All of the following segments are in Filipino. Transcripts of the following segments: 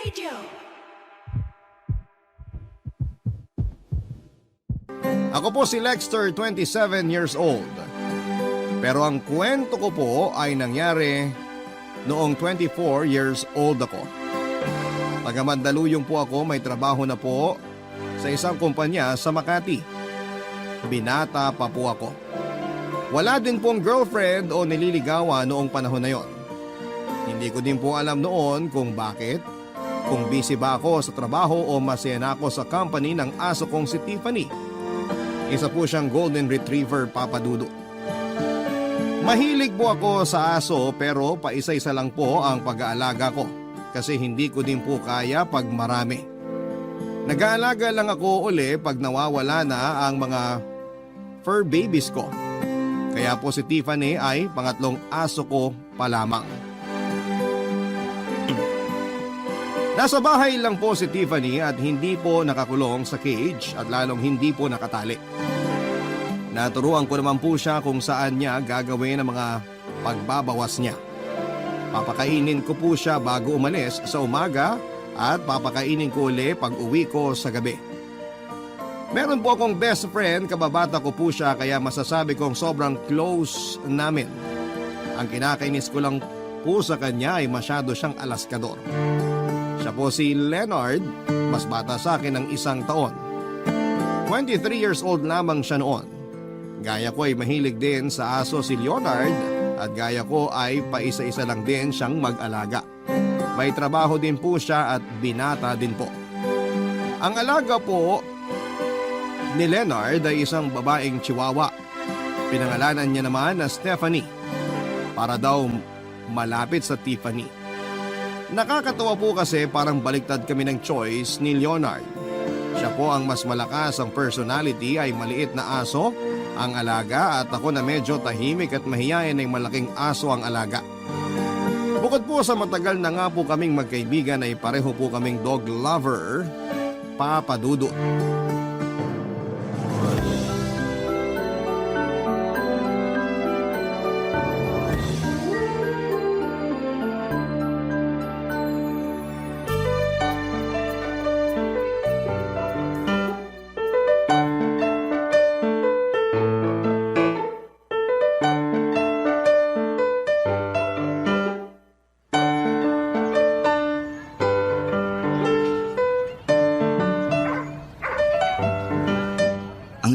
Radio. Ako po si Lexter, 27 years old. Pero ang kwento ko po ay nangyari noong 24 years old ako. Taga Mandaluyong po ako, may trabaho na po sa isang kumpanya sa Makati. Binata pa po ako. Wala din pong girlfriend o nililigawan noong panahon na yon. Hindi ko din po alam noon kung bakit, kung busy ba ako sa trabaho o masaya na ako sa company ng aso kong si Tiffany. Isa po siyang golden retriever, Papa Dudu. Mahilig po ako sa aso pero paisa-isa lang po ang pag-aalaga ko kasi hindi ko din po kaya pag marami. Nag-aalaga lang ako uli pag nawawala na ang mga fur babies ko. Kaya po si Tiffany ay pangatlong aso ko pa lamang. Nasa bahay lang po si Tiffany at hindi po nakakulong sa cage at lalong hindi po nakatali. Naturuan ko naman po siya kung saan niya gagawin ang mga pagbabawas niya. Papakainin ko po siya bago umalis sa umaga at papakainin ko uli pag uwi ko sa gabi. Meron po akong best friend, kababata ko po siya kaya masasabi kong sobrang close namin. Ang kinakainis ko lang po sa kanya ay masyado siyang alaskador. Siya po si Leonard, mas bata sa akin ng 1 taon. 23 years old lamang siya noon. Gaya ko ay mahilig din sa aso si Leonard at gaya ko ay paisa-isa lang din siyang mag-alaga. May trabaho din po siya at binata din po. Ang alaga po ni Leonard ay isang babaeng chihuahua. Pinangalanan niya naman na Stephanie para daw malapit sa Tiffany. Nakakatawa po kasi parang baliktad kami ng choice ni Leonard. Siya po ang mas malakas, ang personality ay maliit na aso ang alaga at ako na medyo tahimik at mahiyain ay malaking aso ang alaga. Bukod po sa matagal na nga po kaming magkaibigan ay pareho po kaming dog lover, Papa Dudu.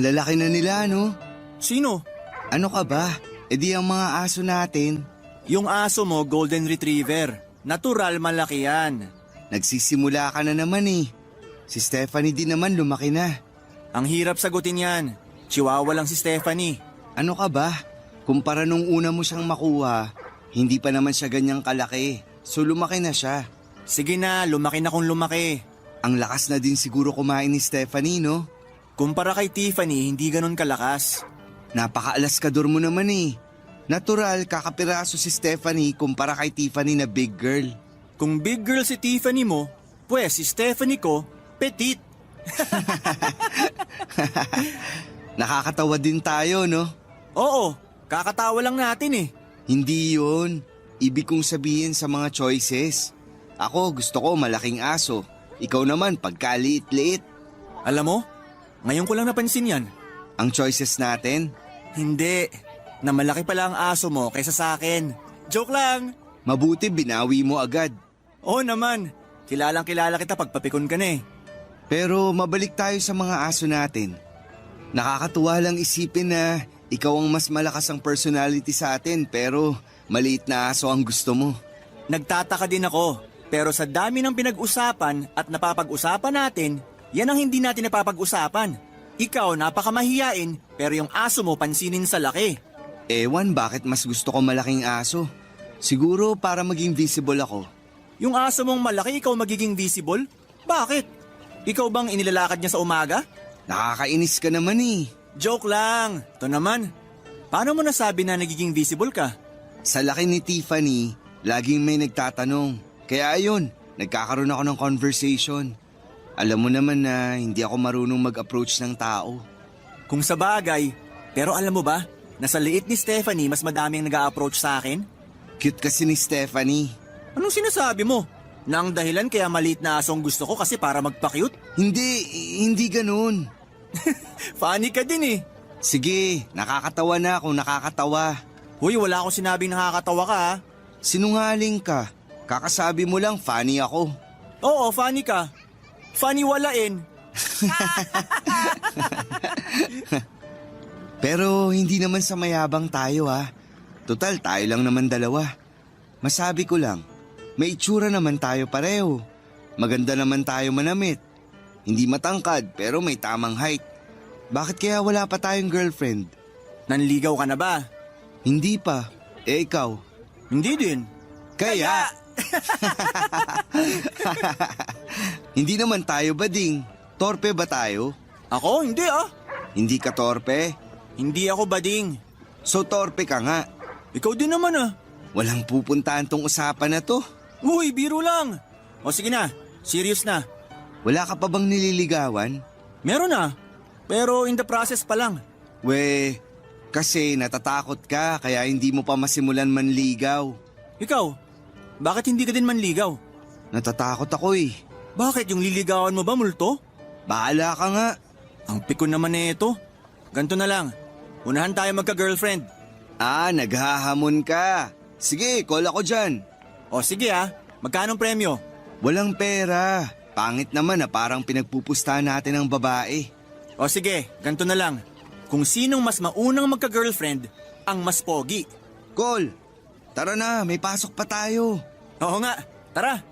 Lalaki na nila, no? Sino? Ano ka ba? E di ang mga aso natin. Yung aso mo, Golden Retriever. Natural malaki yan. Nagsisimula ka na naman eh. Si Stephanie din naman lumaki na. Ang hirap sagutin yan. Chihuahua lang si Stephanie. Ano ka ba? Kumpara nung una mo siyang makuha, hindi pa naman siya ganyang kalaki. So lumaki na siya. Sige na, lumaki na kung lumaki. Ang lakas na din siguro kumain ni Stephanie, no? Kumpara kay Tiffany, hindi ganun kalakas. Napaka-alaskador mo naman eh. Natural, kakapiraso si Stephanie kumpara kay Tiffany na big girl. Kung big girl si Tiffany mo, pues si Stephanie ko, petite. Nakakatawa din tayo, no? Oo, kakatawa lang natin eh. Hindi yun. Ibig kong sabihin sa mga choices. Ako gusto ko malaking aso. Ikaw naman pagkaliit-liit. Alam mo, ngayon ko lang napansin yan. Ang choices natin? Hindi, na malaki pala ang aso mo kaysa sa akin. Joke lang. Mabuti binawi mo agad. Oo naman, kilalang kilala kita pagpapikon ka na eh. Pero mabalik tayo sa mga aso natin. Nakakatuwa lang isipin na ikaw ang mas malakas ang personality sa atin pero maliit na aso ang gusto mo. Nagtataka din ako, pero sa dami ng pinag-usapan at napapag-usapan natin, yan ang hindi natin napapag-usapan. Ikaw napakamahiyain pero yung aso mo pansinin sa laki. Ewan bakit mas gusto ko malaking aso. Siguro para maging visible ako. Yung aso mong malaki ikaw magiging visible? Bakit? Ikaw bang inilalakad niya sa umaga? Nakakainis ka naman eh. Joke lang. Ito naman. Paano mo nasabi na nagiging visible ka? Sa laki ni Tiffany, laging may nagtatanong. Kaya ayun, nagkakaroon ako ng conversation. Alam mo naman na hindi ako marunong mag-approach ng tao. Kung sa bagay, pero alam mo ba, na sa liit ni Stephanie mas madaming nag-a-approach sa akin? Cute kasi ni Stephanie. Anong sinasabi mo? Na ang dahilan kaya maliit na aso ang gusto ko kasi para magpa-cute? Hindi ganun. Funny ka din eh. Sige, nakakatawa na kung nakakatawa. Hoy, wala akong sinabing nakakatawa ka ha. Sinungaling ka. Kakasabi mo lang funny ako. Oo, funny ka. Funny walain. Pero hindi naman sa mayabang tayo ha. Total, tayo lang naman dalawa. Masabi ko lang, may itsura naman tayo pareho. Maganda naman tayo manamit. Hindi matangkad pero may tamang height. Bakit kaya wala pa tayong girlfriend? Nanligaw ka na ba? Hindi pa. Eh ikaw? Hindi din. Kaya... Hindi naman tayo bading. Torpe ba tayo? Ako? Hindi ah. Hindi ka torpe? Hindi ako bading. So torpe ka nga. Ikaw din naman ah. Walang pupuntahan tong usapan na to. Uy, biro lang. O sige na, serious na. Wala ka pa bang nililigawan? Meron na, pero in the process pa lang. Kasi natatakot ka kaya hindi mo pa masimulan manligaw. Ikaw, bakit hindi ka din manligaw? Natatakot ako eh. Bakit yung liligawan mo ba multo? Bahala ka nga. Ang pikon naman na ito. Ganto na lang, unahan tayo magka-girlfriend. Naghahamon ka. Sige, call ako dyan. O sige ah, magkano premyo? Walang pera. Pangit naman na parang pinagpupustahan natin ang babae. O sige, ganto na lang. Kung sinong mas maunang magka-girlfriend, ang mas pogi. Call. Tara na, may pasok pa tayo. Oo nga, tara.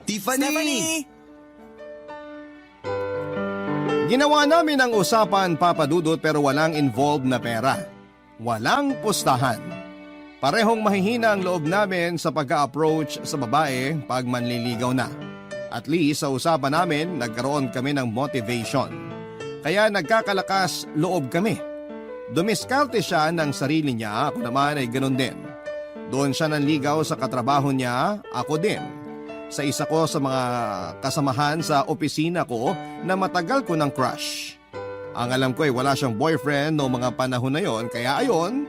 Tiffany! Stephanie! Ginawa namin ang usapan, Papa Dudut, pero walang involved na pera. Walang pustahan. Parehong mahihina ang loob namin sa pagka-approach sa babae pag manliligaw na. At least sa usapan namin, nagkaroon kami ng motivation. Kaya nagkakalakas loob kami. Dumiskarte siya ng sarili niya, ako naman ay ganun din. Doon siya nanligaw sa katrabaho niya, ako din. Sa isa ko sa mga kasamahan sa opisina ko na matagal ko ng crush. Ang alam ko ay wala siyang boyfriend noong mga panahon na yon, kaya ayon.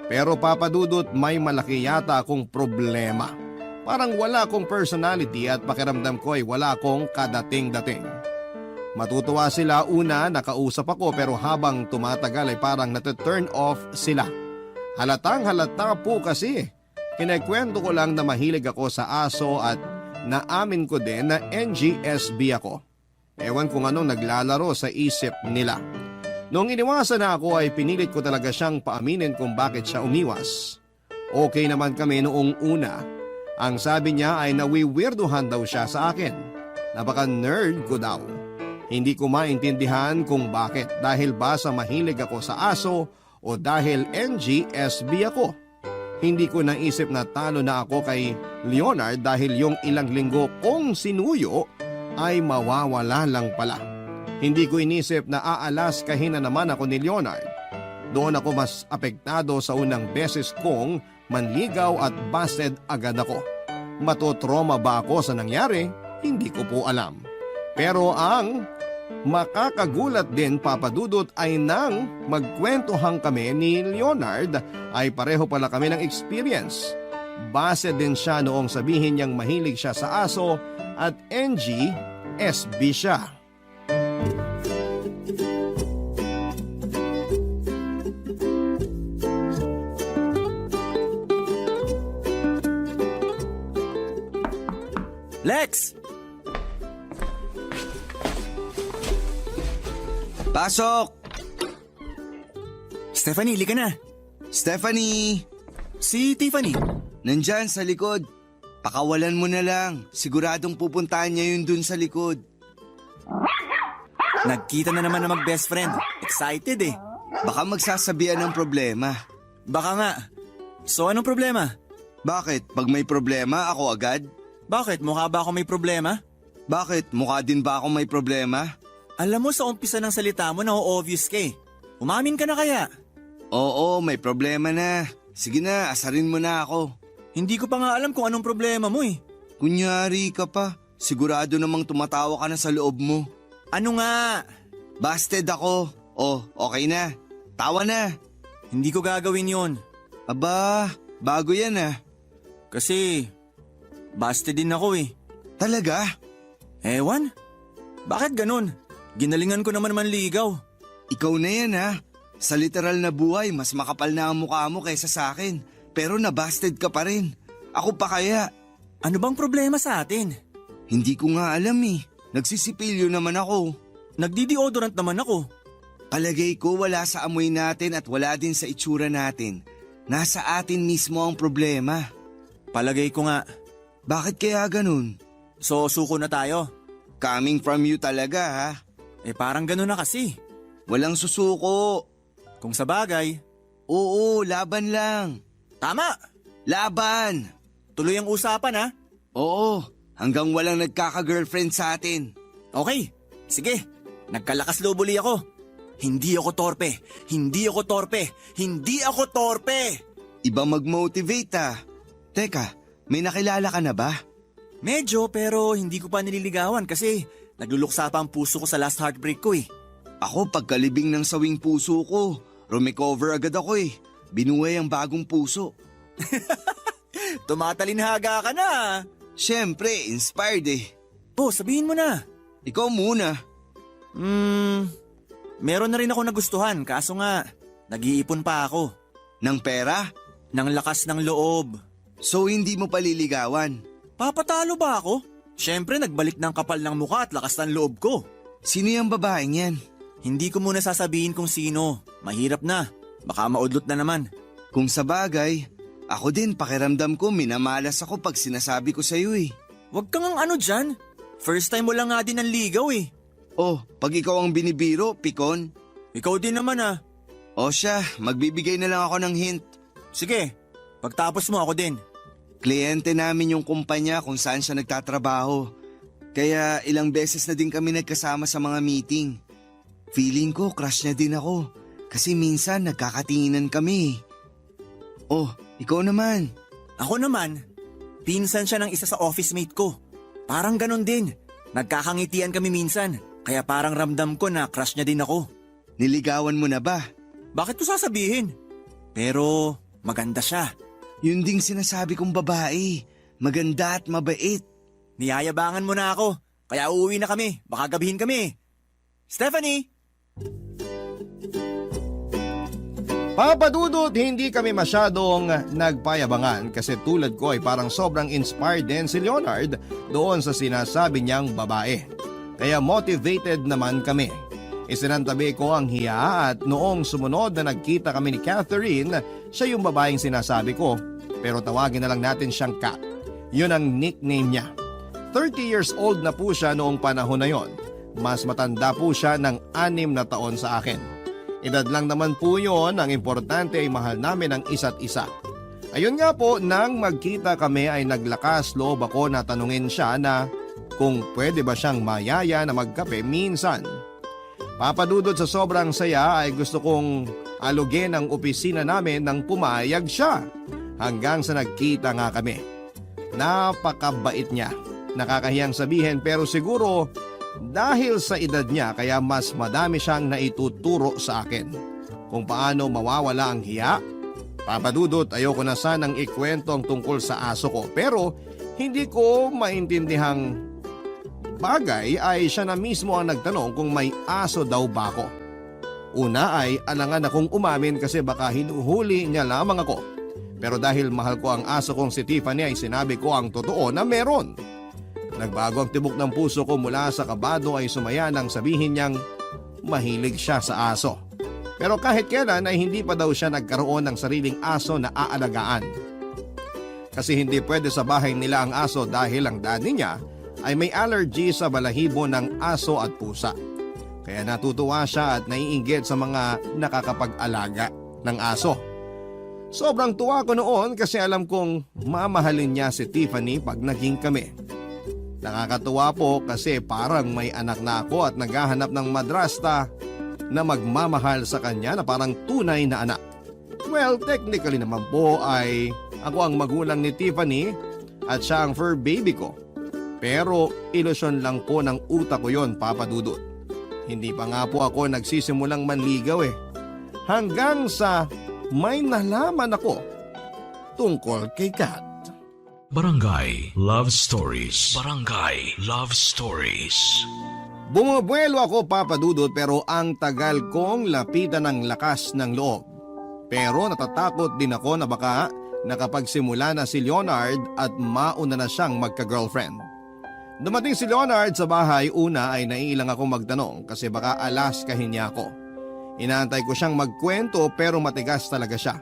Pero Papa Dudut, may malaki yata akong problema. Parang wala akong personality at pakiramdam ko ay wala akong kadating-dating. Matutuwa sila una nakausap ako pero habang tumatagal ay parang nata-turn off sila. Halatang halata po kasi. Kinikwento ko lang na mahilig ako sa aso at naamin ko din na NGSB ako. Ewan kung anong naglalaro sa isip nila. Noong iniwasan na ako ay pinilit ko talaga siyang paaminin kung bakit siya umiwas. Okay naman kami noong una. Ang sabi niya ay nawiwirduhan daw siya sa akin. Napaka-nerd ko daw. Hindi ko maintindihan kung bakit, dahil ba sa mahilig ako sa aso o dahil NGSB ako. Hindi ko naisip na talo na ako kay Leonard dahil yung ilang linggo kong sinuyo ay mawawala lang pala. Hindi ko inisip na aalaskahin na naman ako ni Leonard. Doon ako mas apektado sa unang beses kong manligaw at busted agad ako. Matotroma ba ako sa nangyari? Hindi ko po alam. Pero ang makakagulat din, Papa Dudut, ay nang magkwentuhan kami ni Leonard ay pareho pala kami ng experience. Base din siya noong sabihin niyang mahilig siya sa aso at NG-SB siya. Lex! Pasok! Stephanie, lika na. Stephanie! Si Tiffany. Nandyan sa likod. Pakawalan mo na lang. Siguradong pupuntahan niya yun dun sa likod. Nagkita na naman na mag-best friend. Excited eh. Baka magsasabihan ng problema. Baka nga. So anong problema? Bakit? Pag may problema, ako agad? Bakit? Mukha ba ako may problema? Bakit? Mukha din ba ako may problema? Alam mo sa umpisa ng salita mo na obvious ka eh. Umamin ka na kaya? Oo, may problema na. Sige na, asarin mo na ako. Hindi ko pa nga alam kung anong problema mo eh. Kunyari ka pa. Sigurado namang tumatawa ka na sa loob mo. Ano nga? Busted ako. Oh, okay na. Tawa na. Hindi ko gagawin yon. Aba, bago yan ah. Kasi, busted din ako eh. Talaga? Ewan? Bakit ganun? Ginalingan ko naman manligaw. Ikaw na yan ha. Sa literal na buhay, mas makapal na ang mukha mo kaysa sa akin. Pero nabasted ka pa rin. Ako pa kaya? Ano bang problema sa atin? Hindi ko nga alam eh. Nagsisipilyo naman ako. Nagdi-deodorant naman ako. Palagay ko wala sa amoy natin at wala din sa itsura natin. Nasa atin mismo ang problema. Palagay ko nga. Bakit kaya ganun? So, suko na tayo. Coming from you talaga ha. Parang ganun na kasi. Walang susuko. Kung sa bagay, Oo, laban lang. tama! Laban! Tuloy ang usapan ha. Oo, hanggang walang nagkaka-girlfriend sa atin. Okay, sige. Nagkalakas loob uli ako. Hindi ako torpe. Hindi ako torpe. Hindi ako torpe! Iba mag-motivate ah. Teka, may nakilala ka na ba? Medyo pero hindi ko pa nililigawan kasi nagluluksa pa ang puso ko sa last heartbreak ko eh. Ako pagkalibing ng sawing puso ko, rumecover agad ako eh. Binuhay ang bagong puso. Tumatalinhaga ka na. Siyempre, inspired eh. Sabihin mo na. Ikaw muna. Meron na rin ako nagustuhan kaso nga, nag-iipon pa ako. Ng pera? Ng lakas ng loob. So hindi mo paliligawan. Papatalo ba ako? Siyempre nagbalik ng kapal ng mukha at lakas ng loob ko. Sino yung babaeng yan? Hindi ko muna sasabihin kung sino. Mahirap na. Baka maudlot na naman. Kung sa bagay, ako din pakiramdam ko minamalas ako pag sinasabi ko sa'yo eh. Huwag kang ang ano dyan. First time mo lang nga din ang ligaw eh. Oh, pag ikaw ang binibiro, pikon. Ikaw din naman ah. O siya, magbibigay na lang ako ng hint. Sige, pagtapos mo ako din. Kliyente namin yung kumpanya kung saan siya nagtatrabaho. Kaya ilang beses na din kami nagkasama sa mga meeting. Feeling ko crush niya din ako. Kasi minsan nagkakatinginan kami. Oh, ikaw naman. Ako naman, pinsan siya ng isa sa office mate ko. Parang ganon din. Nagkakangitian kami minsan. Kaya parang ramdam ko na crush niya din ako. Niligawan mo na ba? Bakit ko sasabihin? Pero maganda siya. Yun ding sinasabi kong babae. Maganda at mabait. Niyayabangan mo na ako. Kaya uuwi na kami. Baka gabihin kami. Stephanie! Papadudot, hindi kami masyadong nagpayabangan kasi tulad ko ay parang sobrang inspired din si Leonard doon sa sinasabi niyang babae. Kaya motivated naman kami. Isinantabi ko ang hiya at noong sumunod na nagkita kami ni Catherine, siya yung babaeng sinasabi ko pero tawagin na lang natin siyang Kat. Yun ang nickname niya. 30 years old na po siya noong panahon na yon. Mas matanda po siya ng 6 na taon sa akin. Edad lang naman po yun, ang importante ay mahal namin ang isa't isa. Ayun nga po, nang magkita kami ay naglakas loob ako na tanungin siya na kung pwede ba siyang mayaya na magkape minsan. Papadudod sa sobrang saya ay gusto kong alugin ang opisina namin nang pumayag siya. Hanggang sa nagkita nga kami. Napakabait niya. Nakakahiyang sabihin pero siguro dahil sa edad niya kaya mas madami siyang naituturo sa akin. Kung paano mawawala ang hiya. Papadudot, ayoko na sanang ikwento ang tungkol sa aso ko pero hindi ko maintindihang bagay ay siya na mismo ang nagtanong kung may aso daw ba ako. Una ay alangan akong umamin kasi baka hinuhuli niya lamang ako. Pero dahil mahal ko ang aso kong si Tiffany ay sinabi ko ang totoo na meron. Nagbago ang tibok ng puso ko mula sa kabado ay sumaya nang sabihin niyang mahilig siya sa aso. Pero kahit kailan ay hindi pa daw siya nagkaroon ng sariling aso na aalagaan. Kasi hindi pwede sa bahay nila ang aso dahil ang daddy niya ay may allergy sa balahibo ng aso at pusa. Kaya natutuwa siya at naiinggit sa mga nakakapag-alaga ng aso. Sobrang tuwa ko noon kasi alam kong mamahalin niya si Tiffany pag naging kami. Nakakatuwa po kasi parang may anak na ako at naghahanap ng madrasta na magmamahal sa kanya na parang tunay na anak. Well, technically naman po ay ako ang magulang ni Tiffany at siya ang fur baby ko. Pero ilusyon lang po ng utak ko yon, Papadudot. Hindi pa nga po ako nagsisimulang manligaw eh. Hanggang sa may nalaman ako tungkol kay Kat. Barangay Love Stories. Barangay Love Stories. Bumubuelo ako, Papa Dudut, pero ang tagal kong lapitan ng lakas ng loob. Pero natatakot din ako na baka nakapagsimula na si Leonard at mauna na siyang magka-girlfriend. Dumating si Leonard sa bahay, una ay naiilang akong magtanong kasi baka alaskahin niya ako. Inaantay ko siyang magkwento pero matigas talaga siya.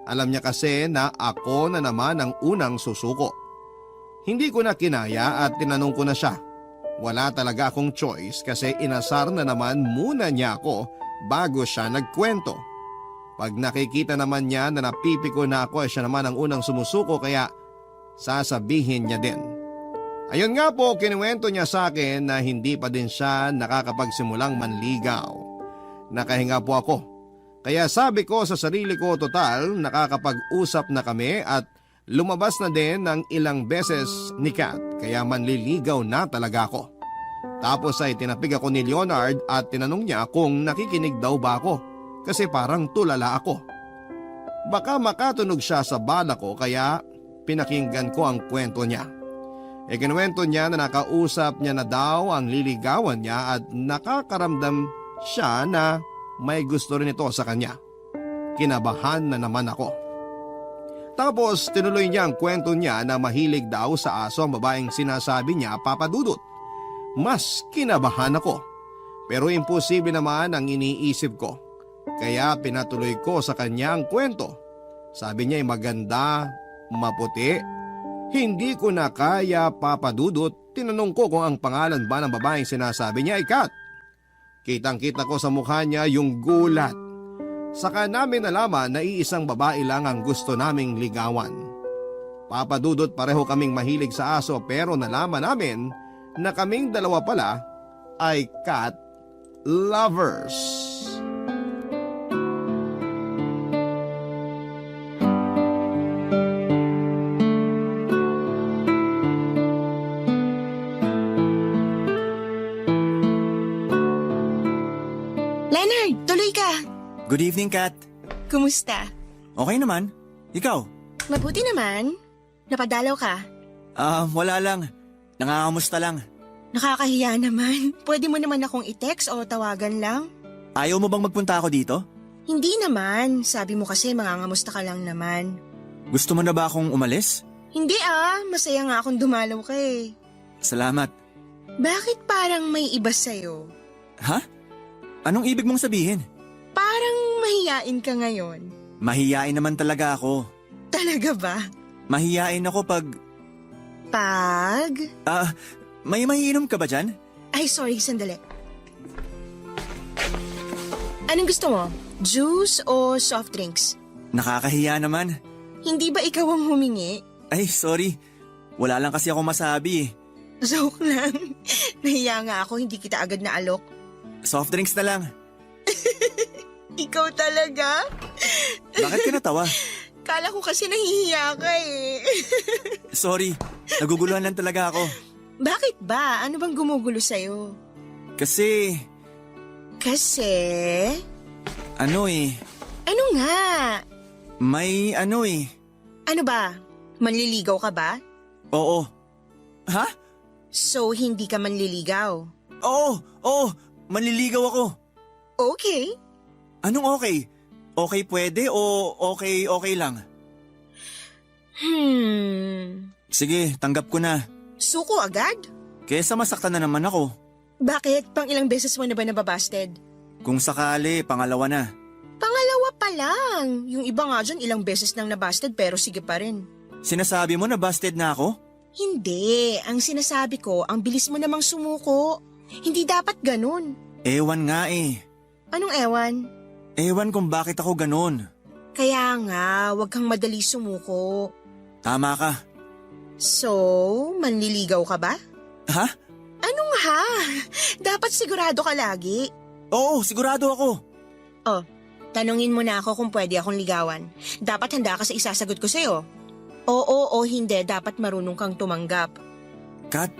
Alam niya kasi na ako na naman ang unang susuko. Hindi ko na kinaya at tinanong ko na siya. Wala talaga akong choice kasi inasar na naman muna niya ako bago siya nagkwento. Pag nakikita naman niya na napipiko na ako, siya naman ang unang sumusuko kaya sasabihin niya din. Ayun nga po, kinuwento niya sa akin na hindi pa din siya nakakapagsimulang manligaw. Nakahinga po ako. Kaya sabi ko sa sarili ko, total nakakapag-usap na kami at lumabas na din ng ilang beses ni Kat kaya manliligaw na talaga ako. Tapos ay tinapig ako ni Leonard at tinanong niya kung nakikinig daw ba ako kasi parang tulala ako. Baka makatunog siya sa bala ko kaya pinakinggan ko ang kwento niya. Kinuwento niya na nakausap niya na daw ang liligawan niya at nakakaramdam siya na may gusto rin ito sa kanya. Kinabahan na naman ako. Tapos tinuloy niya ang kwento niya na mahilig daw sa aso ang babaeng sinasabi niya, Papa Dudut. Mas kinabahan ako. Pero imposible naman ang iniisip ko. Kaya pinatuloy ko sa kanya ang kwento. Sabi niya ay maganda, maputi. Hindi ko na kaya, Papa Dudut. Tinanong ko kung ang pangalan ba ng babaeng sinasabi niya ay Kat. Kitang-kita ko sa mukha niya yung gulat. Saka namin nalaman na iisang babae lang ang gusto naming ligawan. Papa Dudut, pareho kaming mahilig sa aso pero nalaman namin na kaming dalawa pala ay cat lovers. Leonard, tuloy ka. Good evening, Kat. Kumusta? Okay naman. Ikaw? Mabuti naman. Napadalaw ka. Wala lang. Nangangamusta lang. Nakakahiya naman. Pwede mo naman akong i-text o tawagan lang? Ayaw mo bang magpunta ako dito? Hindi naman. Sabi mo kasi mangangamusta ka lang naman. Gusto mo na ba akong umalis? Hindi masaya nga akong dumalaw ka eh. Salamat. Bakit parang may iba sa'yo? Ha? Anong ibig mong sabihin? Parang mahiyain ka ngayon. Mahiyain naman talaga ako. Talaga ba? Mahiyain ako pag... Pag? May mahiinom ka ba dyan? Ay, sorry, sandali. Anong gusto mo? Juice o soft drinks? Nakakahiya naman. Hindi ba ikaw ang humingi? Ay, sorry. Wala lang kasi ako masabi. Joke lang. Nahiya nga ako, hindi kita agad na alok. Soft drinks na lang. Ikaw talaga? Bakit ka natawa? Kala ko kasi nahihiya ka eh. Sorry, naguguluhan lang talaga ako. Bakit ba? Ano bang gumugulo sa'yo? Kasi... Kasi? Ano eh, Ano nga? may ano eh. Ano ba? Manliligaw ka ba? Oo. Ha? So, hindi ka manliligaw? Oo, manliligaw ako. Okay. Anong okay? Okay pwede o okay lang? Sige, tanggap ko na. Suko agad? Kesa masaktan na naman ako. Bakit? Pang ilang beses mo na ba nababasted? Kung sakali, pangalawa na. Pangalawa pa lang. Yung iba nga dyan ilang beses nang nabasted pero sige pa rin. Sinasabi mo na busted na ako? Hindi. Ang sinasabi ko, ang bilis mo namang sumuko. Hindi dapat ganun. Ewan nga eh. Anong ewan? Ewan kung bakit ako ganun. Kaya nga, wag kang madali sumuko. Tama ka. So, manliligaw ka ba? Ha? Anong ha? Dapat sigurado ka lagi. Oo, sigurado ako. Oh, tanungin mo na ako kung pwede akong ligawan. Dapat handa ka sa isasagot ko sa'yo. Oo o hindi, dapat marunong kang tumanggap. Kat,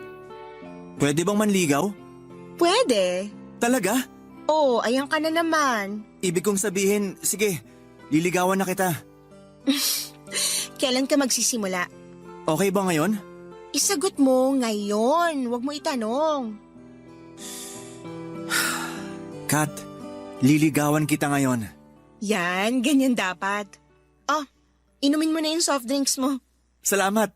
pwede bang manligaw? Pwede. Talaga? Oo, ayan ka na naman. Ibig kong sabihin, sige, liligawan na kita. Kailan ka magsisimula? Okay ba ngayon? Isagot mo ngayon, huwag mo itanong. Kat, liligawan kita ngayon. Yan, ganyan dapat. Oh, inumin mo na yung soft drinks mo. Salamat.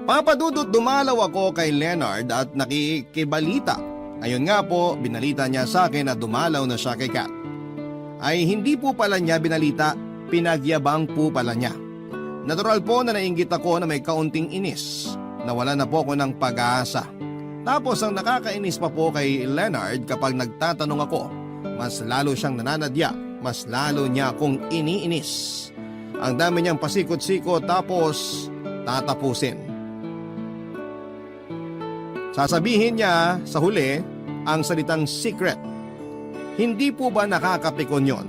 Papadudot dumalaw ako kay Leonard at nakikibalita. Ayun nga po, binalita niya sa akin na dumalaw na siya kay Kat. Ay hindi po pala niya binalita, pinagyabang po pala niya. Natural po na nainggit ako na may kaunting inis. Nawala na po ako ng pag-aasa. Tapos ang nakakainis pa po kay Leonard kapag nagtatanong ako, mas lalo siyang nananadya, mas lalo niya akong iniinis. Ang dami niyang pasikot-sikot tapos tatapusin. Sasabihin niya sa huli ang salitang secret. Hindi po ba nakakapikon yon?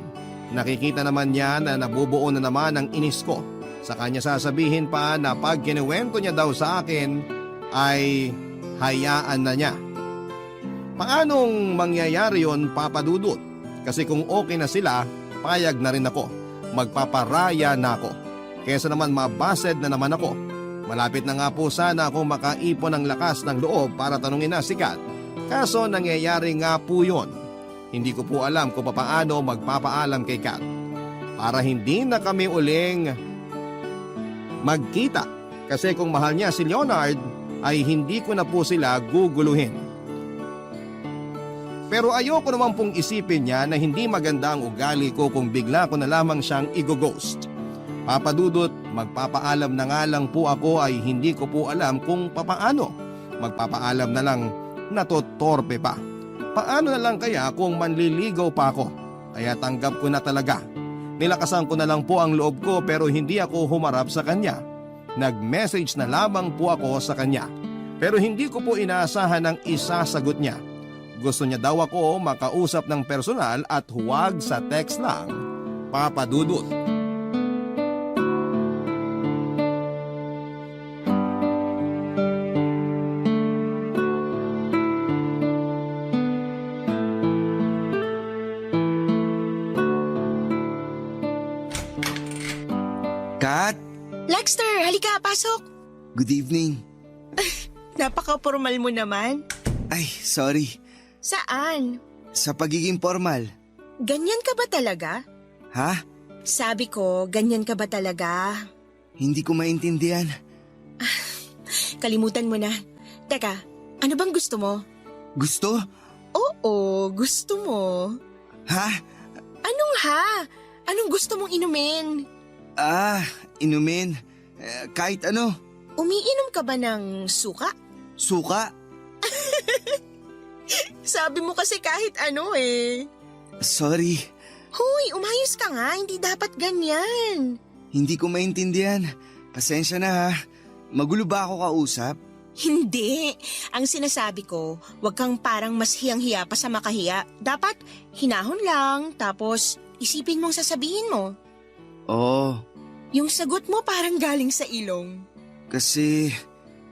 Nakikita naman niya na nabubuo na naman ang inis ko. Sa kanya sasabihin pa na pag kinuwento niya daw sa akin ay hayaan na niya. Paanong mangyayari yon, Papa Dudut? Kasi kung okay na sila, payag na rin ako. Magpaparaya na ako. Kesa naman mabased na naman ako. Malapit na nga po sana akong makaipon ng lakas ng loob para tanungin na si Kat. Kaso nangyayari nga po yon. Hindi ko po alam kung paano magpapaalam kay Kat. Para hindi na kami uling magkita. Kasi kung mahal niya si Leonard, ay hindi ko na po sila guguluhin. Pero ayoko naman pong isipin niya na hindi maganda ang ugali ko kung bigla ko na lamang siyang i-ghost. Papadudot, magpapaalam na nga lang po ako ay hindi ko po alam kung papaano. Magpapaalam na lang natotorpe pa. Paano na lang kaya kung manliligaw pa ako? Kaya tanggap ko na talaga. Nilakasan ko na lang po ang loob ko pero hindi ako humarap sa kanya. Nag-message na lamang po ako sa kanya. Pero hindi ko po inaasahan ang isasagot niya. Gusto niya daw ako makausap ng personal at huwag sa text lang. Papa Dudut. Kat, Lexter, halika, pasok. good evening. Napaka-formal mo naman. Ay, sorry. Saan? Sa pagiging formal. Ganyan ka ba talaga? Ha? Sabi ko, ganyan ka ba talaga? Hindi ko maintindihan. Kalimutan mo na. Teka, ano bang gusto mo? Gusto? Oo, gusto mo. Ha? Anong ha? Anong gusto mong inumin? Inumin. Kahit ano. Umiinom ka ba ng suka? Suka? Sabi mo kasi kahit ano eh. Sorry. Hoy, umayos ka nga, hindi dapat ganyan. Hindi ko maintindihan. Pasensya na ha. Magulo ba ako kausap? Hindi. Ang sinasabi ko, wag kang parang mas hiyang-hiya pa sa makahiya. Dapat hinahon lang, tapos isipin mong sasabihin mo. Oo. Yung sagot mo parang galing sa ilong. Kasi...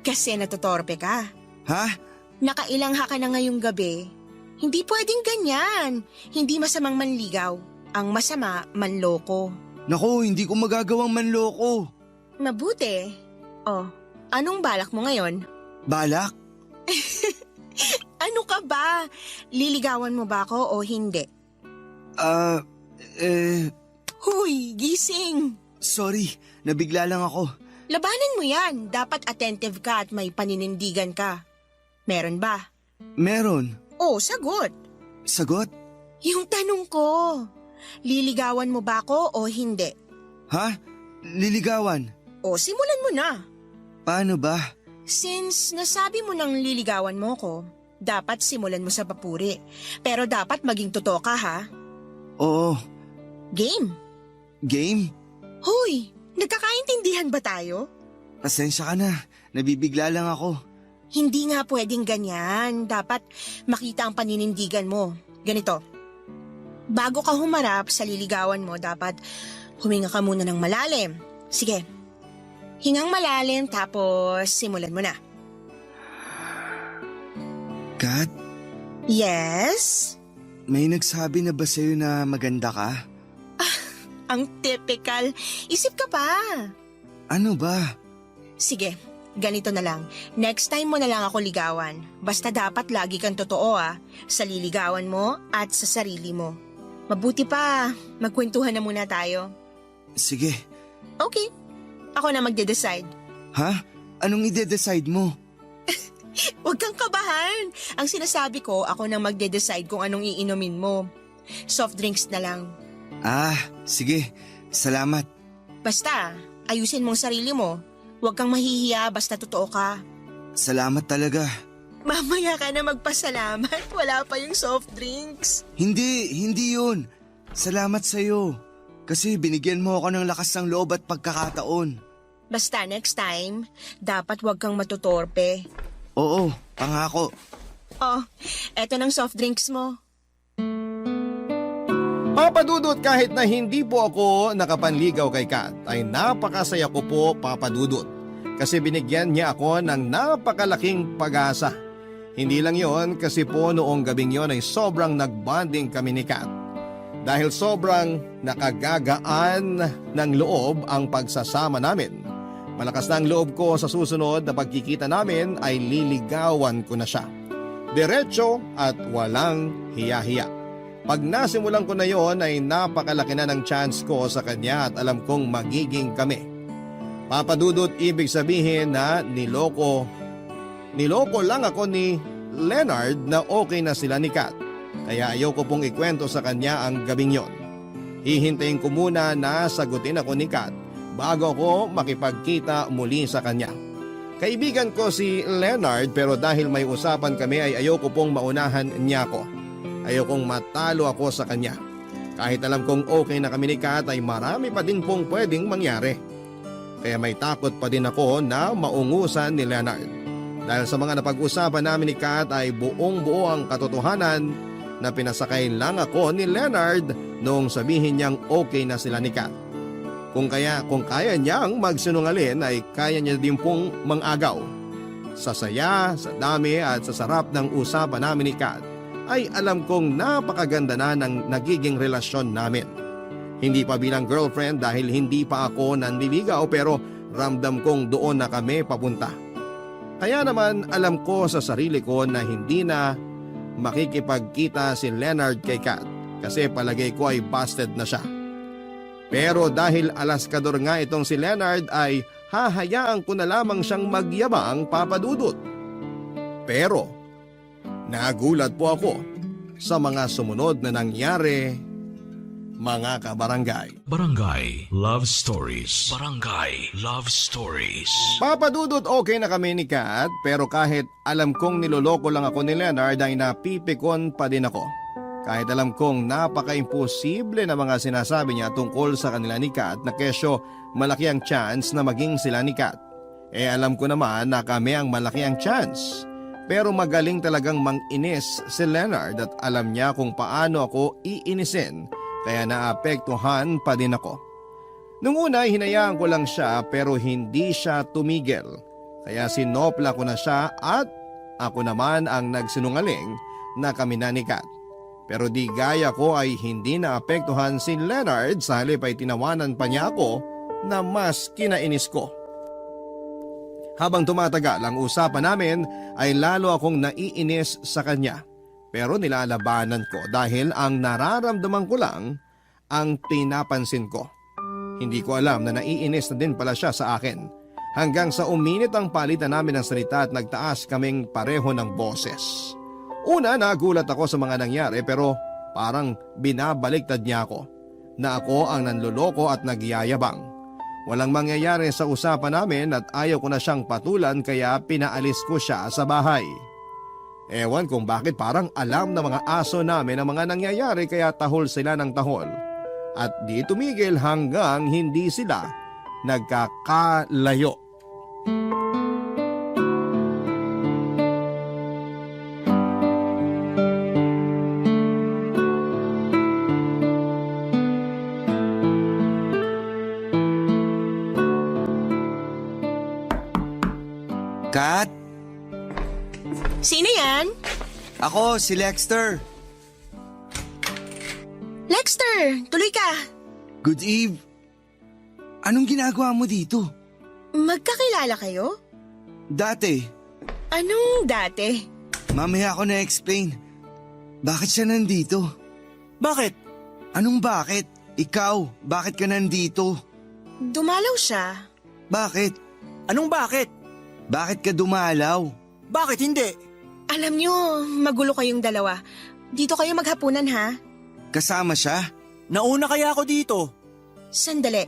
Kasi natotorpe ka. Ha? Nakailangha ka na ngayong gabi. Hindi pwedeng ganyan. Hindi masamang manligaw. Ang masama, manloko. Naku, hindi ko magagawang manloko. Mabuti. Oh, anong balak mo ngayon? Balak? Ano ka ba? Liligawan mo ba ako o hindi? Huy, gising! Sorry, nabigla lang ako. Labanan mo yan. Dapat attentive ka at may paninindigan ka. Meron ba? Meron. Oh, sagot. Sagot? Yung tanong ko, liligawan mo ba ako o hindi? Ha? Liligawan? O simulan mo na. Paano ba? Since nasabi mo nang liligawan mo ko, dapat simulan mo sa papuri. Pero dapat maging totoo ka ha. Oo. Game. Game? Hoy, nagkakaintindihan ba tayo? Pasensya ka na. Nabibigla lang ako. Hindi nga pwedeng ganyan. Dapat makita ang paninindigan mo. Ganito. Bago ka humarap sa liligawan mo, dapat huminga ka muna ng malalim. Sige. Hingang malalim tapos simulan mo na. Kat, Yes? may nagsabi na ba sa'yo na maganda ka? Ang typical. Isip ka pa. Ano ba? Sige, ganito na lang. Next time mo na lang ako ligawan. Basta dapat lagi kang totoo sa liligawan mo at sa sarili mo. Mabuti pa, magkwentuhan na muna tayo. Sige. Okay, ako na magde-decide. Ha? Anong ide-decide mo? Huwag kang kabahan. Ang sinasabi ko, ako na magde-decide kung anong iinumin mo. Soft drinks na lang. Ah, sige. Salamat. Basta, ayusin mong sarili mo. Huwag kang mahihiya basta totoo ka. Salamat talaga. Mamaya ka na magpasalamat. Wala pa yung soft drinks. Hindi yun. Salamat sa'yo. Kasi binigyan mo ako ng lakas ng loob at pagkakataon. Basta next time, dapat huwag kang matutorpe. Oo, pangako. Oh, eto ng soft drinks mo. Papa Dudut, kahit na hindi po ako nakapanligaw kay Kat, ay napakasaya ko po, Papa Dudut. Kasi binigyan niya ako ng napakalaking pag-asa. Hindi lang yon, kasi po noong gabing yon ay sobrang nagbonding kami ni Kat. Dahil sobrang nakagagaan ng loob ang pagsasama namin. Malakas na ang loob ko sa susunod na pagkikita namin ay liligawan ko na siya. Diretso at walang hiya-hiya. Pag nasimulan ko na yon ay napakalaki na ng chance ko sa kanya at alam kong magiging kami. Papa Dudut, ibig sabihin na niloko lang ako ni Leonard na okay na sila ni Kat. Kaya ayaw ko pong ikwento sa kanya ang gabing yon. Hihintayin ko muna na sagutin ako ni Kat bago ako makipagkita muli sa kanya. Kaibigan ko si Leonard pero dahil may usapan kami ay ayoko pong maunahan niya ako. Ayokong matalo ako sa kanya. Kahit alam kong okay na kami ni Kat ay marami pa din pong pwedeng mangyari. Kaya may takot pa din ako na maungusan ni Leonard. Dahil sa mga napag-usapan namin ni Kat ay buong-buo ang katotohanan na pinasakay lang ako ni Leonard noong sabihin niyang okay na sila ni Kat. Kung kaya niyang magsinungalin ay kaya niya din pong mangagaw. Sa saya, sa dami at sa sarap ng usapan namin ni Kat ay alam kong napakaganda na ng nagiging relasyon namin. Hindi pa bilang girlfriend dahil hindi pa ako nanliligaw pero ramdam kong doon na kami papunta. Kaya naman alam ko sa sarili ko na hindi na makikipagkita si Leonard kay Kat kasi palagay ko ay busted na siya. Pero dahil alaskador nga itong si Leonard ay hahayaan ko na lamang siyang magyabang, Papa Dudut. Pero nagulat po ako sa mga sumunod na nangyari, mga kabarangay. Barangay Love Stories. Barangay Love Stories. Papa Dudut, okay na kami ni Kat pero kahit alam kong niloloko lang ako ni Leonard ay napipikon pa din ako. Kahit alam kong napaka-imposible na mga sinasabi niya tungkol sa kanila ni Kat na kesyo malaki ang chance na maging sila ni Kat. Alam ko naman na kami ang malaki ang chance. Pero magaling talagang mang-inis si Leonard at alam niya kung paano ako iinisin kaya naapektuhan pa din ako. Nung una hinayaan ko lang siya pero hindi siya tumigil. Kaya sinopla ko na siya at ako naman ang nagsinungaling na kami na ni Kat. Pero di gaya ko ay hindi naapektuhan si Leonard sa halip ay tinawanan pa niya ako na mas kinainis ko. Habang tumatagal ang usapan namin ay lalo akong naiinis sa kanya. Pero nilalabanan ko dahil ang nararamdaman ko lang ang pinapansin ko. Hindi ko alam na naiinis na din pala siya sa akin. Hanggang sa uminit ang palitan namin ng salita at nagtaas kaming pareho ng boses. Una, nagulat ako sa mga nangyari pero parang binabaliktad niya ako na ako ang nanloloko at nagyayabang. Walang mangyayari sa usapan namin at ayaw ko na siyang patulan kaya pinaalis ko siya sa bahay. Ewan kung bakit parang alam ng mga aso namin ang mga nangyayari kaya tahol sila ng tahol. At di tumigil hanggang hindi sila nagkakalayo. Kat? Sino yan? Ako, si Lexter. Lexter, tuloy ka. Good eve. Anong ginagawa mo dito? Magkakilala kayo? Dati, Anong dati? mamaya ako na-explain. Bakit siya nandito? Bakit? Anong bakit? Ikaw, bakit ka nandito? Dumalaw siya. Bakit? Anong bakit? Bakit ka dumalaw? Bakit hindi? Alam nyo, magulo kayong dalawa. Dito kayo maghapunan ha? Kasama siya? Nauna kaya ako dito? Sandali,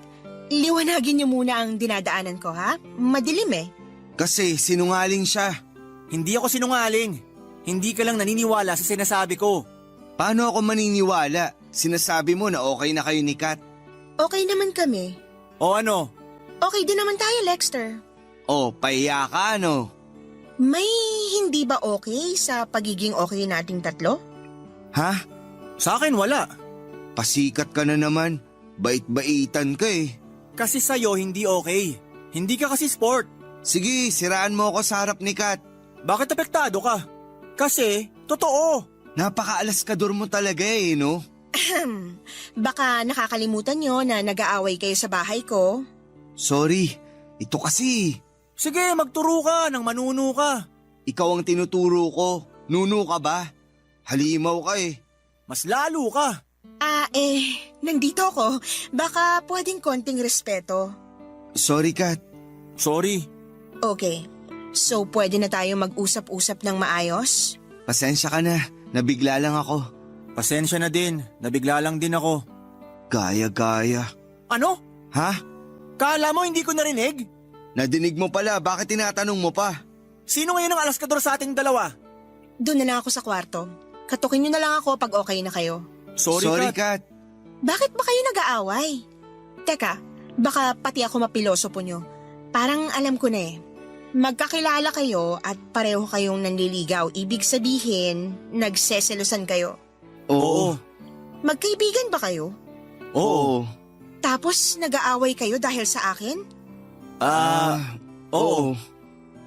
liwanagin niyo muna ang dinadaanan ko ha? Madilim eh. Kasi sinungaling siya. Hindi ako sinungaling. Hindi ka lang naniniwala sa sinasabi ko. Paano ako maniniwala? Sinasabi mo na okay na kayo ni Kat. Okay naman kami. O ano? Okay din naman tayo, Lexter. Oh, pahiya ka ano? May hindi ba okay sa pagiging okay nating tatlo? Ha? Sa akin wala. Pasikat ka na naman. Bait-baitan ka eh. Kasi sa'yo hindi okay. Hindi ka kasi sport. Sige, siraan mo ako sa harap ni Kat. Bakit apektado ka? Kasi, totoo. Napaka-alaskador mo talaga eh, no? Baka nakakalimutan nyo na nag-aaway kayo sa bahay ko. Sorry, ito kasi. Sige, magturo ka nang manuno ka. Ikaw ang tinuturo ko. Nuno ka ba? Halimaw ka eh. Mas lalo ka. Nandito ako. Baka pwedeng konting respeto. Sorry, Kat. Sorry. Okay. So, pwede na tayo mag-usap-usap ng maayos? Pasensya ka na. Nabigla lang ako. Pasensya na din. Nabigla lang din ako. Gaya-gaya. Ano? Ha? Kala mo hindi ko narinig? Nadinig mo pala. Bakit tinatanong mo pa? Sino ngayon ang alaskador sa ating dalawa? Doon na lang ako sa kwarto. Katukin nyo na lang ako pag okay na kayo. Sorry, Kat. Kat. Bakit ba kayo nag-aaway? Teka, baka pati ako mapiloso po nyo. Parang alam ko na eh. Magkakilala kayo at pareho kayong nanliligaw. Ibig sabihin, nagseselosan kayo. Oo. Magkaibigan ba kayo? Oo. Tapos nag-aaway kayo dahil sa akin? Oo.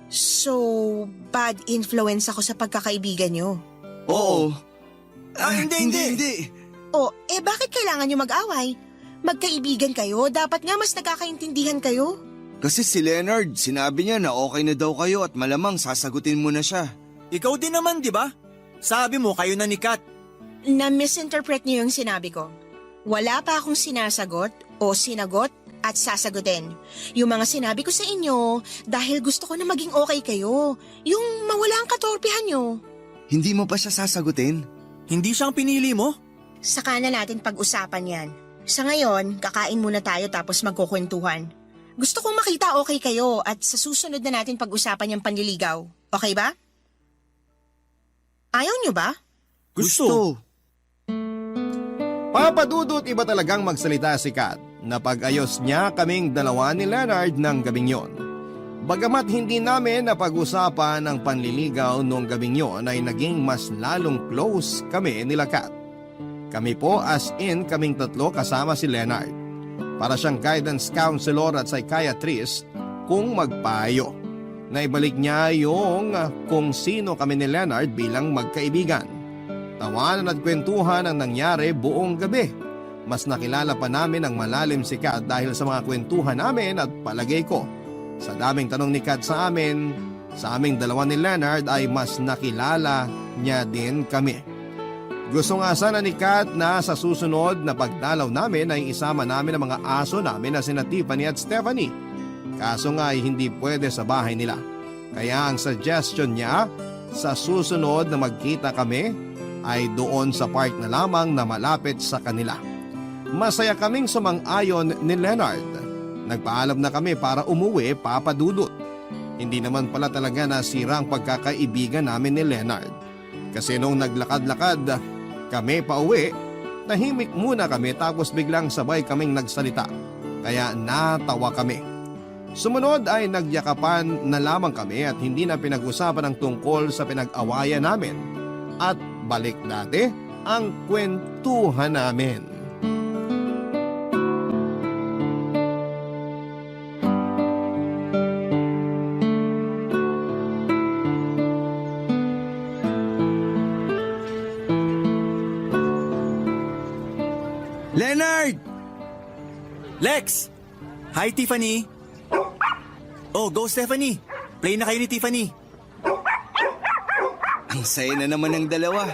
So, bad influence ako sa pagkakaibigan nyo. Oo. Hindi. O, bakit kailangan nyo mag-away? Magkaibigan kayo, dapat nga mas nagkakaintindihan kayo. Kasi si Leonard, sinabi niya na okay na daw kayo at malamang sasagutin mo na siya. Ikaw din naman, di ba? Sabi mo kayo na ni Kat. Na-misinterpret niyo yung sinabi ko. Wala pa akong sinasagot o sinagot at sasagutin. Yung mga sinabi ko sa inyo dahil gusto ko na maging okay kayo. Yung mawala ang katorpihan nyo. Hindi mo pa siya sasagutin? Hindi siyang pinili mo? Saka na natin pag-usapan yan. Sa ngayon, kakain muna tayo tapos magkukwentuhan. Gusto kong makita okay kayo at sa susunod na natin pag-usapan yung panliligaw. Okay ba? Ayaw nyo ba? Gusto. Papadudot iba talagang magsalita si Kat na pag-ayos niya kaming dalawa ni Leonard ng gabing yon. Bagamat hindi namin napag-usapan ang panliligaw noong gabing yon ay naging mas lalong close kami nila Kat. Kami po as in kaming tatlo kasama si Leonard. Para siyang guidance counselor at psychiatrist kung magpayo. Naibalik niya yung kung sino kami ni Leonard bilang magkaibigan. Tawanan at kwentuhan ang nangyari buong gabi. Mas nakilala pa namin ang malalim si Kat dahil sa mga kwentuhan namin at palagay ko. Sa daming tanong ni Kat sa amin, sa aming dalawa ni Leonard ay mas nakilala niya din kami. Gusto nga sana ni Kat na sa susunod na pagdalaw namin ay isama namin ang mga aso namin na sina Tiffany at Stephanie. Kaso nga ay hindi pwede sa bahay nila. Kaya ang suggestion niya, sa susunod na magkita kami ay doon sa park na lamang na malapit sa kanila. Masaya kaming sumang-ayon ni Leonard. Nagpaalam na kami para umuwi, papadudot. Hindi naman pala talaga nasira ang pagkakaibigan namin ni Leonard. Kasi nung naglakad-lakad kami pauwi, tahimik muna kami tapos biglang sabay kaming nagsalita. Kaya natawa kami. Sumunod ay nagyakapan na lamang kami at hindi na pinag-usapan ang tungkol sa pinag-awayan namin. At balik dati ang kwentuhan namin. Leonard! Lex! Hi, Tiffany. Oh, go Stephanie! Play na kayo ni Tiffany. Ang saya na naman ng dalawa.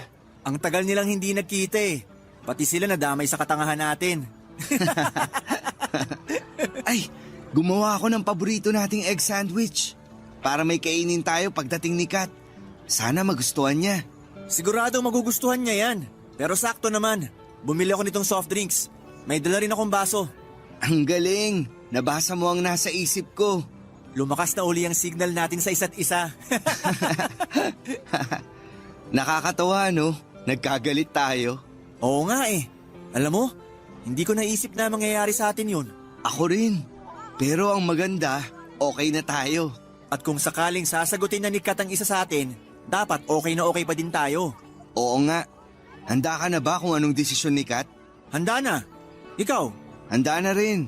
Ang tagal nilang hindi nagkita eh. Pati sila nadamay sa katangahan natin. Ay, gumawa ako ng paborito nating egg sandwich. Para may kainin tayo pagdating ni Kat. Sana magustuhan niya. Sigurado magugustuhan niya yan. Pero sakto naman. Bumili ako nitong soft drinks. May dala rin akong baso. Ang galing! Nabasa mo ang nasa isip ko. Lumakas na uli ang signal natin sa isa't isa. Nakakatawa, no? Nagkagalit tayo. Oo nga eh. Alam mo, hindi ko naisip na mangyayari sa atin yun. Ako rin. Pero ang maganda, okay na tayo. At kung sakaling sasagutin na ni Kat ang isa sa atin, dapat okay na okay pa din tayo. Oo nga. Handa ka na ba kung anong desisyon ni Kat? Handa na. Ikaw? Handa na rin.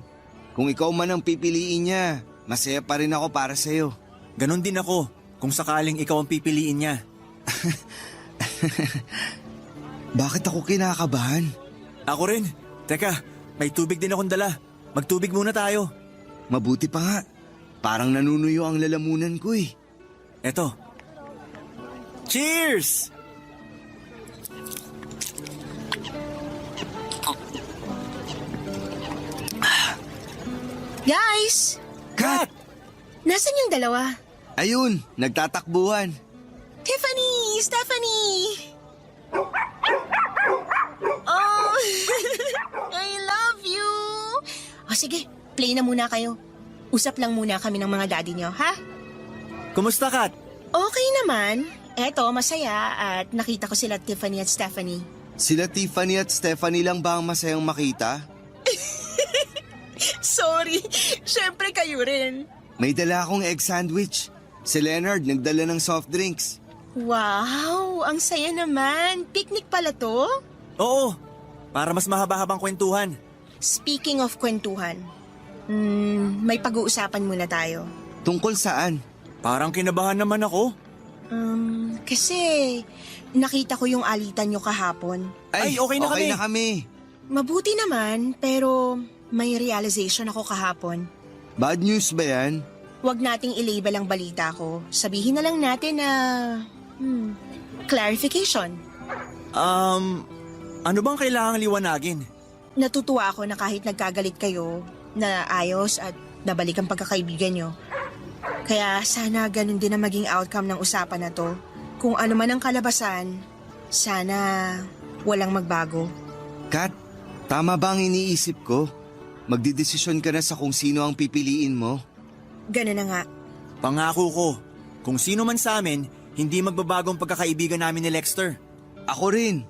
Kung ikaw man ang pipiliin niya, masaya pa rin ako para sa'yo. Ganon din ako kung sakaling ikaw ang pipiliin niya. Bakit ako kinakabahan? Ako rin. Teka, may tubig din akong dala. Magtubig muna tayo. Mabuti pa nga. Parang nanunuyo ang lalamunan ko eh. Eto. Cheers! Guys! Kat! Nasaan yung dalawa? Ayun, nagtatakbuhan. Tiffany! Stephanie! Oh! I love you! O sige, play na muna kayo. Usap lang muna kami ng mga daddy niyo, ha? Kumusta, Kat? Okay naman. Eto, masaya at nakita ko sila Tiffany at Stephanie. Sila Tiffany at Stephanie lang ba ang masayang makita? Sorry, syempre kayo rin. May dala akong egg sandwich. Si Leonard nagdala ng soft drinks. Wow, ang saya naman. Picnic pala to? Oo, para mas mahaba-habang kwentuhan. Speaking of kwentuhan, may pag-uusapan muna tayo. Tungkol saan? Parang kinabahan naman ako. Kasi nakita ko yung alitan nyo kahapon. Ay, okay na kami. kami. Mabuti naman, pero may realization ako kahapon. Bad news ba yan? Huwag nating i-label ang balita ko. Sabihin na lang natin na... clarification. Ano bang kailangang liwanagin? Natutuwa ako na kahit nagkagalit kayo, na ayos at nabalik ang pagkakaibigan nyo. Kaya sana ganun din ang maging outcome ng usapan na to. Kung ano man ang kalabasan, sana walang magbago. Kat, tama ba ang iniisip ko? Magdidesisyon ka na sa kung sino ang pipiliin mo? Ganun na nga. Pangako ko, kung sino man sa amin, hindi magbabagong pagkakaibigan namin ni Lexter. Ako rin.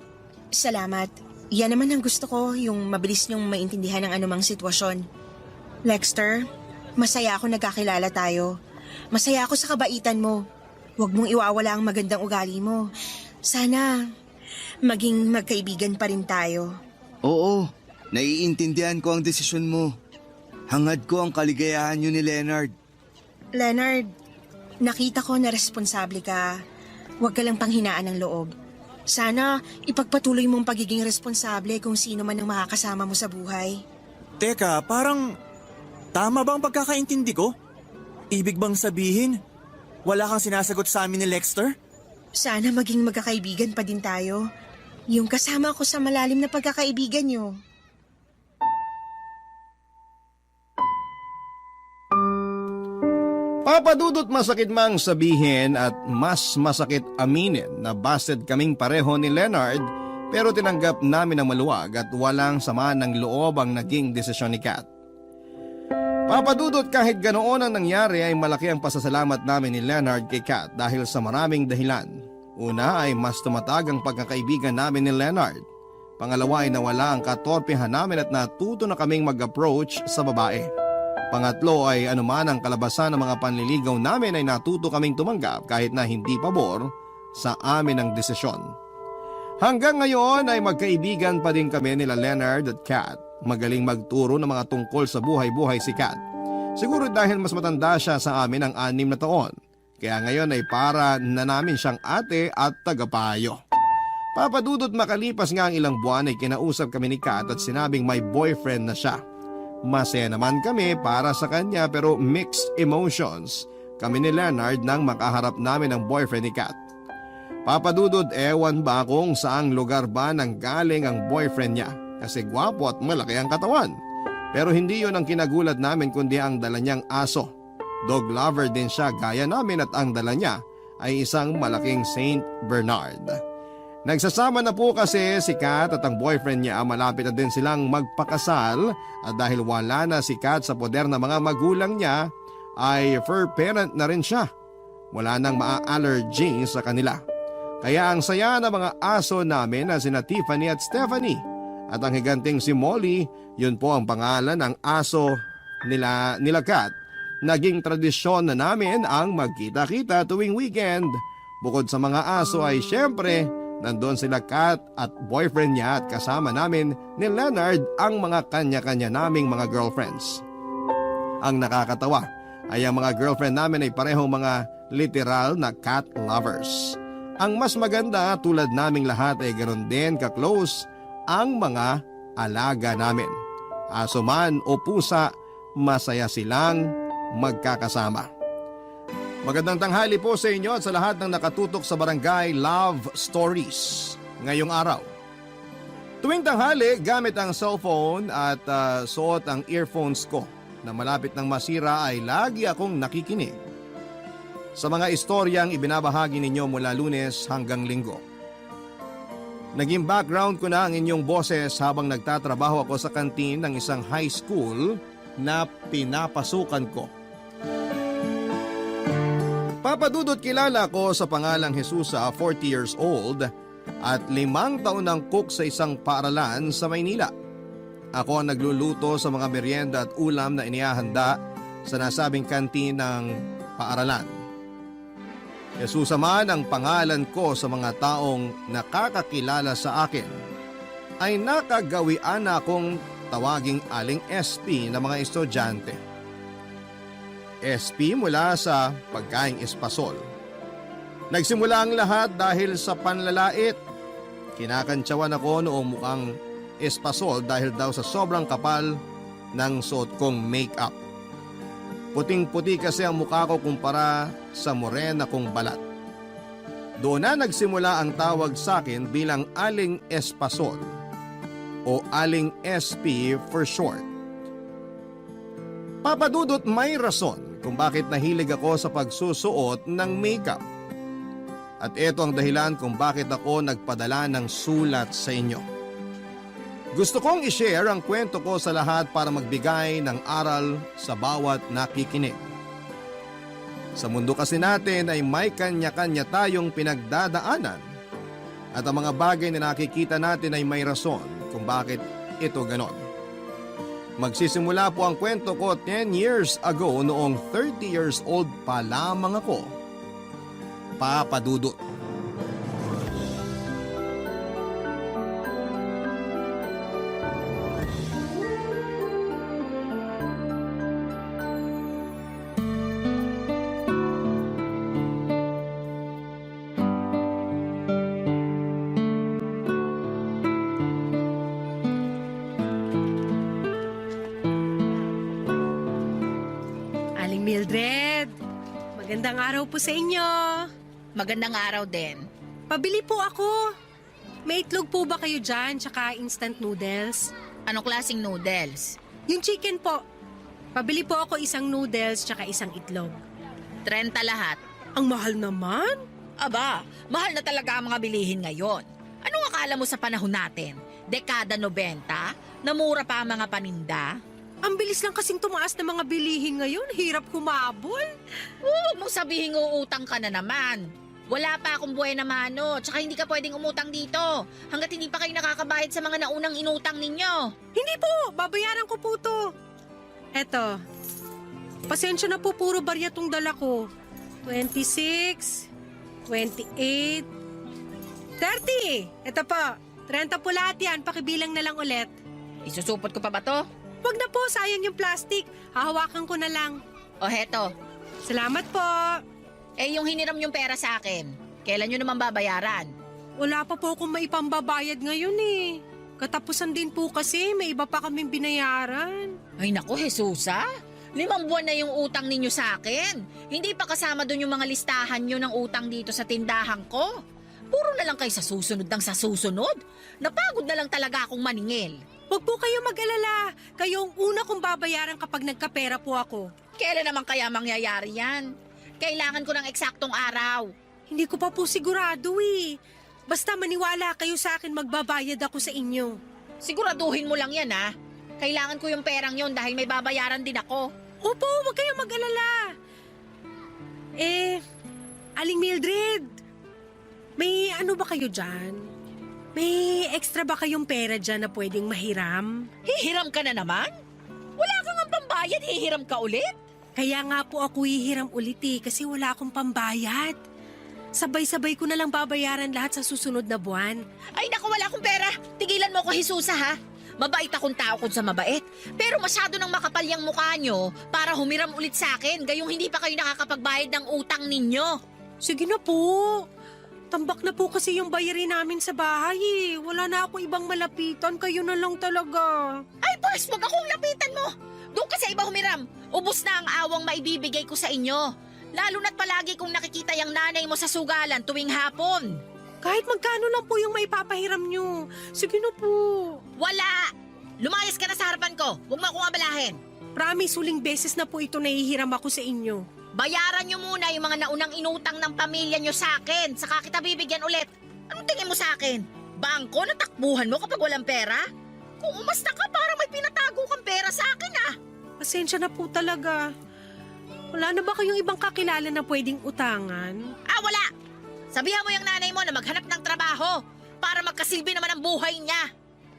Salamat. Yan naman ang gusto ko, yung mabilis niyong maintindihan ng anumang sitwasyon. Lexter, masaya ako nagkakilala tayo. Masaya ako sa kabaitan mo. Huwag mong iwawala ang magandang ugali mo. Sana maging magkaibigan pa rin tayo. Oo, naiintindihan ko ang desisyon mo. Hangad ko ang kaligayahan niyo ni Leonard. Leonard, nakita ko na responsable ka. Huwag ka lang panghinaan ng loob. Sana ipagpatuloy mong pagiging responsable kung sino man ang makakasama mo sa buhay. Teka, parang tama ba ang pagkakaintindi ko? Ibig bang sabihin, wala kang sinasagot sa amin ni Lexter? Sana maging magkakaibigan pa din tayo. Yung kasama ko sa malalim na pagkakaibigan niyo. Papadudot masakit mang sabihin at mas masakit aminin na busted kaming pareho ni Leonard pero tinanggap namin ang maluwag at walang sama ng loob ang naging desisyon ni Kat. Papadudot kahit ganoon ang nangyari ay malaki ang pasasalamat namin ni Leonard kay Kat dahil sa maraming dahilan. Una ay mas tumatag ang pagkakaibigan namin ni Leonard. Pangalawa ay nawala ang katorpehan namin at natuto na kaming mag-approach sa babae. Pangatlo ay anuman ang kalabasan ng mga panliligaw namin ay natuto kaming tumanggap kahit na hindi pabor sa amin ang desisyon. Hanggang ngayon ay magkaibigan pa din kami nila Leonard at Kat. Magaling magturo ng mga tungkol sa buhay-buhay si Kat. Siguro dahil mas matanda siya sa amin ng 6 na taon. Kaya ngayon ay para na namin siyang ate at tagapayo. Papadudot makalipas nga ang ilang buwan ay kinausap kami ni Kat at sinabing may boyfriend na siya. Masaya naman kami para sa kanya pero mixed emotions kami ni Leonard nang makaharap namin ang boyfriend ni Kat. Papadudod, ewan ba kung saang lugar ba nang galing ang boyfriend niya kasi gwapo at malaki ang katawan. Pero hindi yon ang kinagulat namin kundi ang dala niyang aso. Dog lover din siya gaya namin at ang dala niya ay isang malaking Saint Bernard. Nagsasama na po kasi si Kat at ang boyfriend niya, malapit na din silang magpakasal at dahil wala na si Kat sa poder ng mga magulang niya ay fur parent na rin siya. Wala nang maa-allergy sa kanila. Kaya ang saya ng mga aso namin na sina Tiffany at Stephanie at ang higanting si Molly, yun po ang pangalan ng aso nila Kat. Naging tradisyon na namin ang magkita-kita tuwing weekend. Bukod sa mga aso ay syempre, nandoon sila Kat at boyfriend niya at kasama namin ni Leonard ang mga kanya-kanya naming mga girlfriends. Ang nakakatawa ay ang mga girlfriend namin ay parehong mga literal na cat lovers. Ang mas maganda tulad naming lahat ay ganoon din ka-close ang mga alaga namin. Aso man o pusa, masaya silang magkakasama. Magandang tanghali po sa inyo at sa lahat ng nakatutok sa Barangay Love Stories ngayong araw. Tuwing tanghali, gamit ang cellphone at suot ang earphones ko na malapit ng masira ay lagi akong nakikinig sa mga istoryang ibinabahagi ninyo mula Lunes hanggang Linggo. Naging background ko na ang inyong boses habang nagtatrabaho ako sa kantin ng isang high school na pinapasukan ko. Papadudot, kilala ko sa pangalang Jesusa, 40 years old at 5 taon ng cook sa isang paaralan sa Maynila. Ako ang nagluluto sa mga merienda at ulam na inihahanda sa nasabing kantin ng paaralan. Jesusa man ang pangalan ko sa mga taong nakakakilala sa akin, ay nakagawian na akong tawaging Aling SP na mga estudyante. SP mula sa pagkaing espasol. Nagsimula ang lahat dahil sa panlalait. Kinakantsawan ako noong mukhang espasol dahil daw sa sobrang kapal ng suot kong make-up. Puting-puti kasi ang mukha ko kumpara sa morena kong balat. Doon na nagsimula ang tawag sa akin bilang Aling Espasol o Aling SP for short. Papadudot, may rason kung bakit nahilig ako sa pagsusuot ng makeup. At ito ang dahilan kung bakit ako nagpadala ng sulat sa inyo. Gusto kong i-share ang kwento ko sa lahat para magbigay ng aral sa bawat nakikinig. Sa mundo kasi natin ay may kanya-kanya tayong pinagdadaanan at ang mga bagay na nakikita natin ay may rason kung bakit ito ganon. Magsisimula po ang kwento ko 10 years ago noong 30 years old pa lamang ako. Papadudot. Aling Mildred, magandang araw po sa inyo. Magandang araw din. Pabili po ako. May itlog po ba kayo dyan, tsaka instant noodles? Anong klaseng noodles? Yung chicken po. Pabili po ako isang noodles, tsaka isang itlog. 30 lahat. Ang mahal naman. Aba, mahal na talaga ang mga bilihin ngayon. Anong akala mo sa panahon natin? Dekada 90? Namura pa ang mga paninda? Ang bilis lang kasing tumaas ng mga bilihin ngayon. Hirap humabol. Huwag mong sabihin uutang ka na naman. Wala pa akong buhay na mano, tsaka hindi ka pwedeng umutang dito hanggat hindi pa kayo nakakabayad sa mga naunang inutang ninyo. Hindi po, babayaran ko po to. Eto, pasensya na po, puro barya tong dala ko. 26, 28, 30. Eto po, 30 po lahat yan, pakibilang na lang ulit. Isusupot ko pa ba to? Wag na po, sayang yung plastic. Hahawakan ko na lang. O heto, Salamat po. yung hiniram yung pera sa akin, kailan nyo naman babayaran? Wala pa po akong maipambabayad ngayon eh. Katapusan din po kasi, may iba pa kaming binayaran. Ay naku, Jesusa. 5 buwan na yung utang ninyo sa akin. Hindi pa kasama doon yung mga listahan nyo ng utang dito sa tindahan ko. Puro na lang kayo sa susunod ng sa susunod. Napagod na lang talaga akong maningil. Huwag po kayo mag-alala. Kayo ang una kong babayaran kapag nagkapera po ako. Kailan naman kaya mangyayari yan? Kailangan ko ng eksaktong araw. Hindi ko pa po sigurado eh. Basta maniwala kayo sa akin, magbabayad ako sa inyo. Siguraduhin mo lang yan ha. Kailangan ko yung perang yon dahil may babayaran din ako. Opo, huwag kayong mag-alala. Aling Mildred, may ano ba kayo dyan? May extra ba kayong pera dyan na pwedeng mahiram? Hihiram ka na naman? Wala kang ang pambayad, hihiram ka ulit? Kaya nga po ako hihiram ulit kasi wala akong pambayad. Sabay-sabay ko na lang babayaran lahat sa susunod na buwan. Ay naku, wala akong pera. Tigilan mo ko, Jesusa ha. Mabait akong tao kung sa mabait. Pero masyado nang makapal yung mukha nyo para humiram ulit sa akin gayong hindi pa kayo nakakapagbayad ng utang ninyo. Sige na po. Tambak na po kasi yung bayarin namin sa bahay eh. Wala na ako ibang malapitan, kayo na lang talaga. Ay boss, wag akong lapitan mo. Doon ka sa iba humiram. Ubus na ang awang maibibigay ko sa inyo. Lalo na't palagi kong nakikita yung nanay mo sa sugalan tuwing hapon. Kahit magkano lang po yung maipapahiram nyo. Sige na po. Wala! Lumayas ka na sa harapan ko. Huwag mo akong abalahin. Promise, huling beses na po ito nahihiram ako sa inyo. Bayaran nyo muna yung mga naunang inutang ng pamilya nyo sa akin. Saka kita bibigyan ulit. Anong tingin mo sa akin? Bangko na takbuhan mo kapag walang pera? Kung umasta ka, parang may pinatago kang pera sa akin ah. Pasensya na po talaga. Wala na ba kayong ibang kakilala na pwedeng utangan? Ah, wala! Sabihan mo yung nanay mo na maghanap ng trabaho para magkasilbi naman ang buhay niya.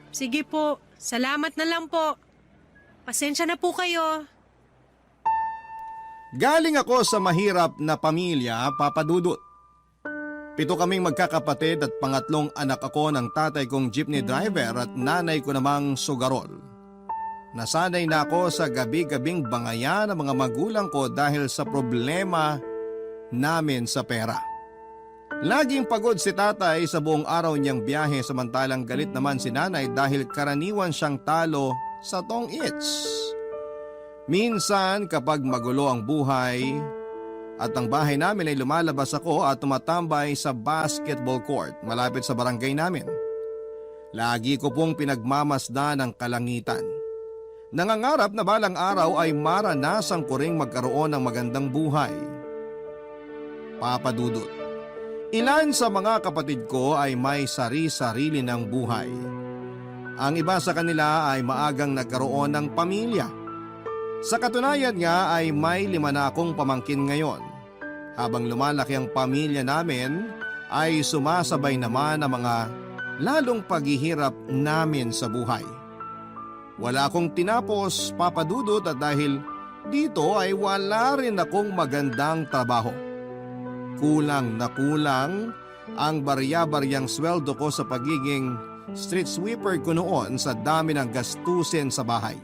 Sige po, salamat na lang po. Pasensya na po kayo. Galing ako sa mahirap na pamilya, Papa Dudut. 7 kaming magkakapatid at pangatlong anak ako ng tatay kong jeepney driver at nanay ko namang sugarol. Nasanay na ako sa gabi-gabing bangayan ng mga magulang ko dahil sa problema namin sa pera. Laging pagod si tatay sa buong araw niyang biyahe samantalang galit naman si nanay dahil karaniwan siyang talo sa tong its. Minsan kapag magulo ang buhay at ang bahay namin ay lumalabas ako at tumatambay sa basketball court malapit sa barangay namin. Lagi ko pong pinagmamasdan ang kalangitan. Nangangarap na balang araw ay maranasan ko ring magkaroon ng magandang buhay. Papa Dudut, ilan sa mga kapatid ko ay may sari-sarili ng buhay. Ang iba sa kanila ay maagang nagkaroon ng pamilya. Sa katunayan nga ay may 5 na akong pamangkin ngayon. Habang lumalaki ang pamilya namin ay sumasabay naman ang mga lalong paghihirap namin sa buhay. Wala akong tinapos, Papa Dudut, at dahil dito ay wala rin akong magandang trabaho. Kulang na kulang ang barya-baryang sweldo ko sa pagiging street sweeper ko noon sa dami ng gastusin sa bahay.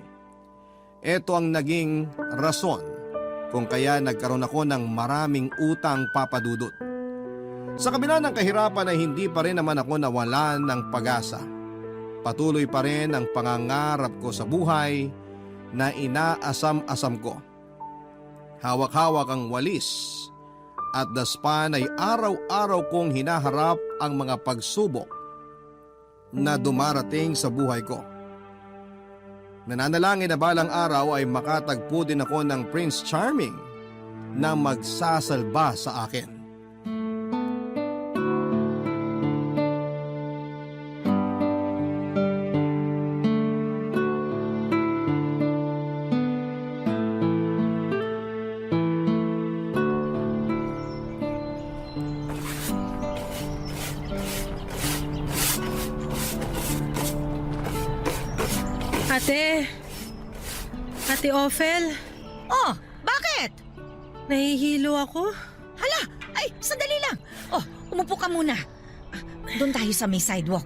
Ito ang naging rason kung kaya nagkaroon ako ng maraming utang, Papa Dudut. Sa kabila ng kahirapan ay hindi pa rin naman ako nawalan ng pag-asa. Patuloy pa rin ang pangangarap ko sa buhay na inaasam-asam ko. Hawak-hawak ang walis at daspan ay araw-araw kong hinaharap ang mga pagsubok na dumarating sa buhay ko. Nananalangin na balang araw ay makatagpo din ako ng Prince Charming na magsasalba sa akin. Ate Ophel, Oh, bakit? nahihilo ako. Hala, ay, sandali lang. Oh, umupo ka muna. Doon tayo sa may sidewalk.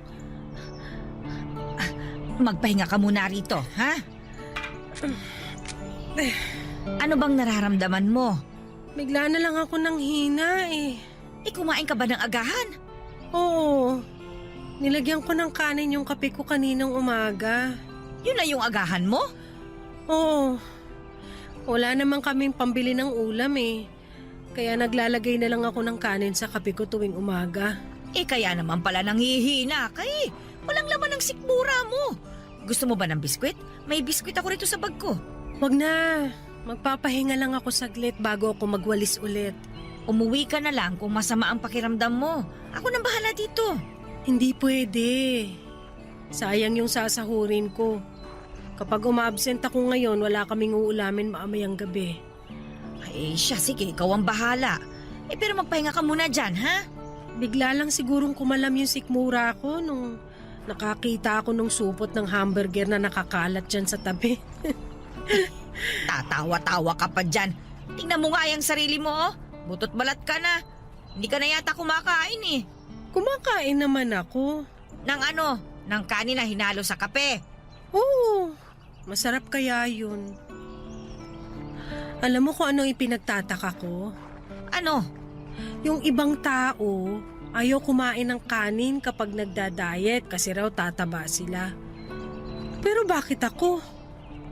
Magpahinga ka muna rito, ha? Ano bang nararamdaman mo? Bigla na lang ako nang hina eh. Kumain ka ba ng agahan? Oo, Nilagyan ko ng kanin yung kape ko kaninang umaga. Yun na yung agahan mo? Oo. Wala naman kaming pambili ng ulam eh. Kaya naglalagay na lang ako ng kanin sa kape ko tuwing umaga. Kaya naman pala nanghihina ka eh. Walang laman ng sikmura mo. Gusto mo ba ng biskwit? May biskwit ako rito sa bag ko. Wag na. Magpapahinga lang ako saglit bago ako magwalis ulit. Umuwi ka na lang kung masama ang pakiramdam mo. Ako nang bahala dito. Hindi pwede. Sayang yung sasahurin ko. Kapag umabsent ako ngayon, wala kaming uulamin maamayang gabi. Ay siya, sige, ikaw ang bahala. Pero magpahinga ka muna dyan, ha? Bigla lang sigurong kumalam yung sikmura ko nung nakakita ako ng supot ng hamburger na nakakalat dyan sa tabi. Tatawa-tawa ka pa dyan. Tingnan mo nga yung sarili mo, oh. Butot balat ka na. Hindi ka na yata kumakain eh. Kumakain naman ako. Nang ano? Nang kanin na hinalo sa kape. Oo, masarap kaya yun. Alam mo kung anong ipinagtataka ko? Ano? Yung ibang tao, ayaw kumain ng kanin kapag nagda-diet kasi raw tataba sila. Pero bakit ako?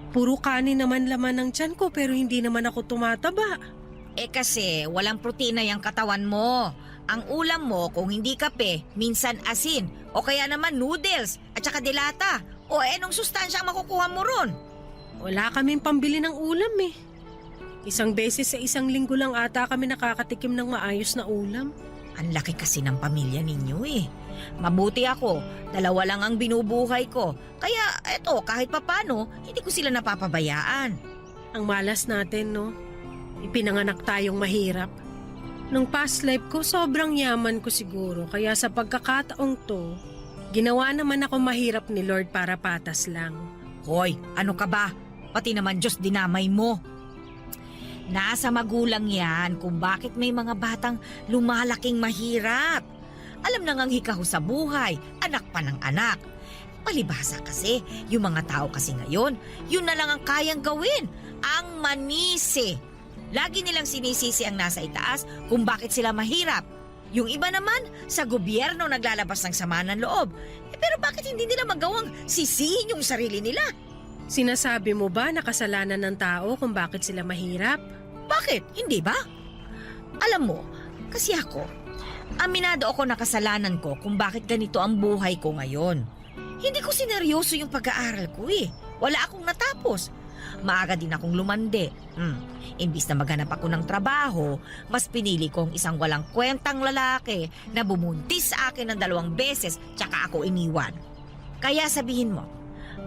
Puro kanin naman laman ng tiyan ko pero hindi naman ako tumataba. Kasi walang protina yung katawan mo. Ang ulam mo kung hindi kape, minsan asin, o kaya naman noodles, at saka dilata. O anong sustansya ang makukuha mo ron? Wala kaming pambili ng ulam eh. Isang beses sa isang linggo lang ata kami nakakatikim ng maayos na ulam. Ang laki kasi ng pamilya ninyo eh. Mabuti ako, 2 lang ang binubuhay ko. Kaya eto, kahit papano, hindi ko sila napapabayaan. Ang malas natin, no? Ipinanganak tayong mahirap. Nung past life ko, sobrang yaman ko siguro. Kaya sa pagkakataong to, ginawa naman ako mahirap ni Lord para patas lang. Hoy, ano ka ba? Pati naman Diyos dinamay mo. Nasa magulang yan kung bakit may mga batang lumalaking mahirap. Alam na ngang hikaho sa buhay, anak pa ng anak. Palibhasa kasi, yung mga tao kasi ngayon, yun na lang ang kayang gawin, ang manisi. Lagi nilang sinisisi ang nasa itaas kung bakit sila mahirap. Yung iba naman, sa gobyerno naglalabas ng sama ng loob. Pero bakit hindi nila magawang sisihin yung sarili nila? Sinasabi mo ba na kasalanan ng tao kung bakit sila mahirap? Bakit? Hindi ba? Alam mo, kasi ako, aminado ako na kasalanan ko kung bakit ganito ang buhay ko ngayon. Hindi ko sineryoso yung pag-aaral ko eh. Wala akong natapos. Maaga din akong lumande. Imbis na maghanap ako ng trabaho, mas pinili kong isang walang kwentang lalaki na bumuntis sa akin ng 2 beses tsaka ako iniwan. Kaya sabihin mo,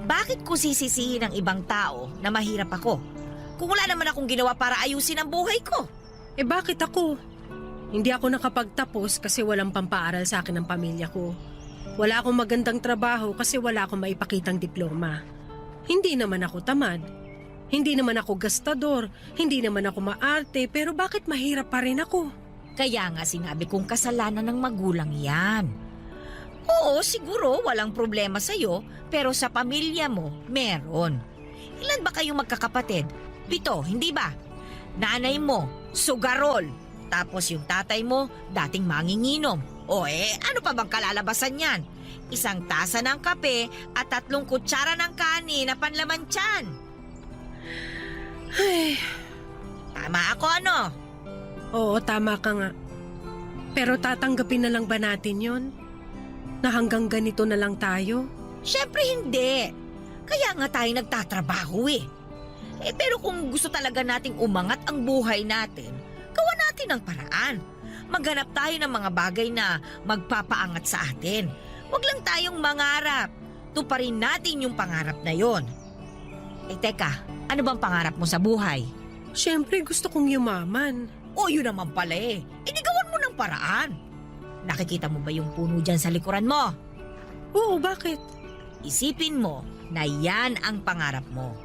bakit ko sisisihin ng ibang tao na mahirap ako? Kung wala naman akong ginawa para ayusin ang buhay ko. Bakit ako? Hindi ako nakapagtapos kasi walang pampaaral sa akin ng pamilya ko. Wala akong magandang trabaho kasi wala akong maipakitang diploma. Hindi naman ako tamad. Hindi naman ako gastador. Hindi naman ako maarte. Pero bakit mahirap pa rin ako? Kaya nga sinabi kong kasalanan ng magulang yan. Oo, siguro walang problema sa'yo, pero sa pamilya mo, meron. Ilan ba kayong magkakapatid? 7, hindi ba? Nanay mo, sugarol. Tapos yung tatay mo, dating manginginom. Ano pa bang kalalabasan yan? 1 tasa ng kape at 3 kutsara ng kanin na panlaman tiyan. Ay, Tama ako ano? oo, tama ka nga. Pero tatanggapin na lang ba natin yon? Na hanggang ganito na lang tayo? Siyempre hindi. Kaya nga tayo nagtatrabaho eh. Pero kung gusto talaga nating umangat ang buhay natin, gawa natin ang paraan. Maghanap tayo ng mga bagay na magpapaangat sa atin. Huwag lang tayong mangarap. Tuparin natin yung pangarap na yon. Teka, ano bang pangarap mo sa buhay? Siyempre gusto kong yumaman. Yun naman pala eh. Gawan mo ng paraan. Nakikita mo ba yung puno dyan sa likuran mo? Oo, bakit? Isipin mo na yan ang pangarap mo.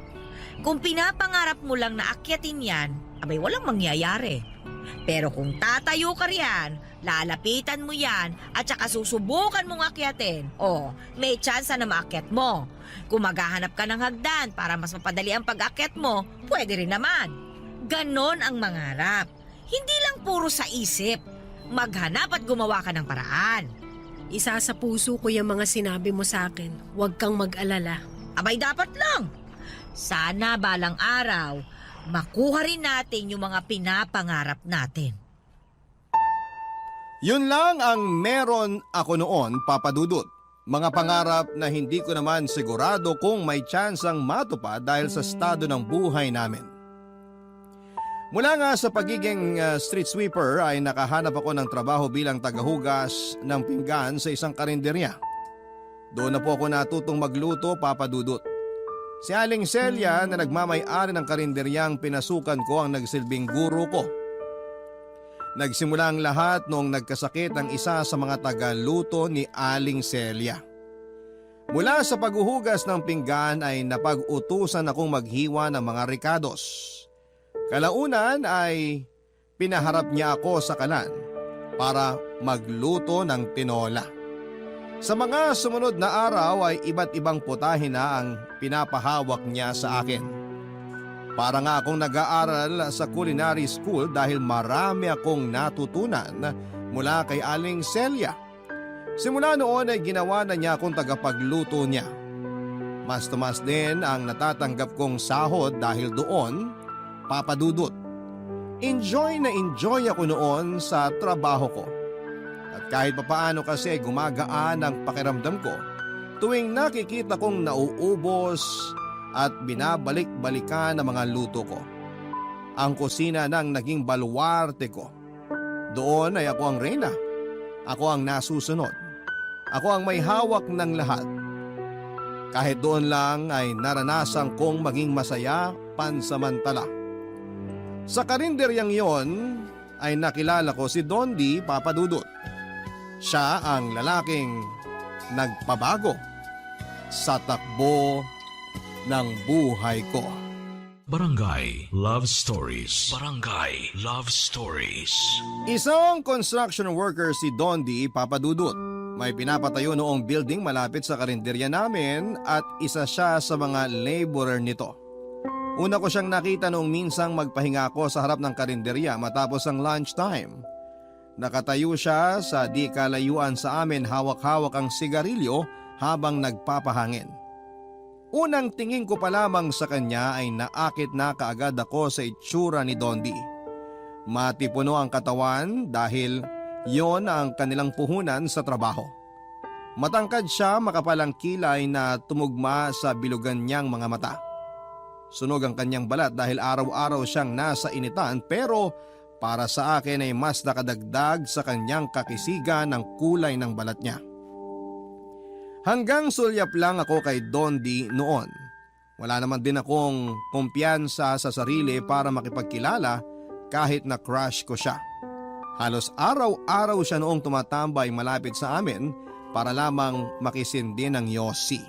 Kung pinapangarap mo lang na akyatin yan, abay walang mangyayari. Pero kung tatayo ka riyan, lalapitan mo yan at saka susubukan mong akyatin, may tsansa na maakyat mo. Kung maghahanap ka ng hagdan para mas mapadali ang pag-akyat mo, pwede rin naman. Ganon ang mangarap. Hindi lang puro sa isip. Maghanap at gumawa ka ng paraan. Isa sa puso ko yung mga sinabi mo sa akin. Huwag kang mag-alala. Abay dapat lang. Sana balang araw, makuha rin natin yung mga pinapangarap natin. Yun lang ang meron ako noon, Papa Dudut. Mga pangarap na hindi ko naman sigurado kung may tsansang matupad dahil sa estado ng buhay namin. Mula nga sa pagiging street sweeper ay nakahanap ako ng trabaho bilang tagahugas ng pinggan sa isang karinderya. Doon na po ako natutong magluto, Papa Dudut. Si Aling Celia na nagmamay-ari ng karinderyang pinasukan ko ang nagsilbing guro ko. Nagsimula ang lahat noong nagkasakit ang isa sa mga tagaluto ni Aling Celia. Mula sa paghuhugas ng pinggan ay napag-utusan akong maghiwa ng mga ricados. Kalaunan ay pinaharap niya ako sa kalan para magluto ng tinola. Sa mga sumunod na araw ay iba't ibang putahe na ang pinapahawak niya sa akin. Para nga akong nag-aaral sa culinary school dahil marami akong natutunan mula kay Aling Celia. Simula noon ay ginawa na niya akong tagapagluto niya. Mas tumas din ang natatanggap kong sahod dahil doon, Papa Dudut. Enjoy na enjoy ako noon sa trabaho ko. At kahit papaano kasi gumagaan ang pakiramdam ko tuwing nakikita kong nauubos at binabalik-balikan ang mga luto ko. Ang kusina nang naging baluarte ko. Doon ay ako ang reyna. Ako ang nasusunod. Ako ang may hawak ng lahat. Kahit doon lang ay naranasan kong maging masaya pansamantala. Sa karinderyang yon ay nakilala ko si Dondi, Papa Dudut. Siya ang lalaking nagpabago sa takbo ng buhay ko. Barangay Love Stories. Barangay Love Stories. Isang construction worker si Dondi, Papa Dudut. May pinapatayo noong building malapit sa karinderya namin at isa siya sa mga laborer nito. Una ko siyang nakita noong minsang magpahinga ako sa harap ng karinderya matapos ang lunchtime. Nakatayo siya sa di kalayuan sa amin, hawak-hawak ang sigarilyo habang nagpapahangin. Unang tingin ko pa lamang sa kanya ay naakit na kaagad ako sa itsura ni Dondi. Matipuno ang katawan dahil yon ang kanilang puhunan sa trabaho. Matangkad siya, makapalang kilay na tumugma sa bilugan niyang mga mata. Sunog ang kanyang balat dahil araw-araw siyang nasa initan, pero para sa akin ay mas nakadagdag sa kanyang kakisigan ng kulay ng balat niya. Hanggang sulyap lang ako kay Dondi noon. Wala naman din akong kumpiyansa sa sarili para makipagkilala kahit na crush ko siya. Halos araw-araw siya noong tumatambay malapit sa amin para lamang makisindi ng yosi.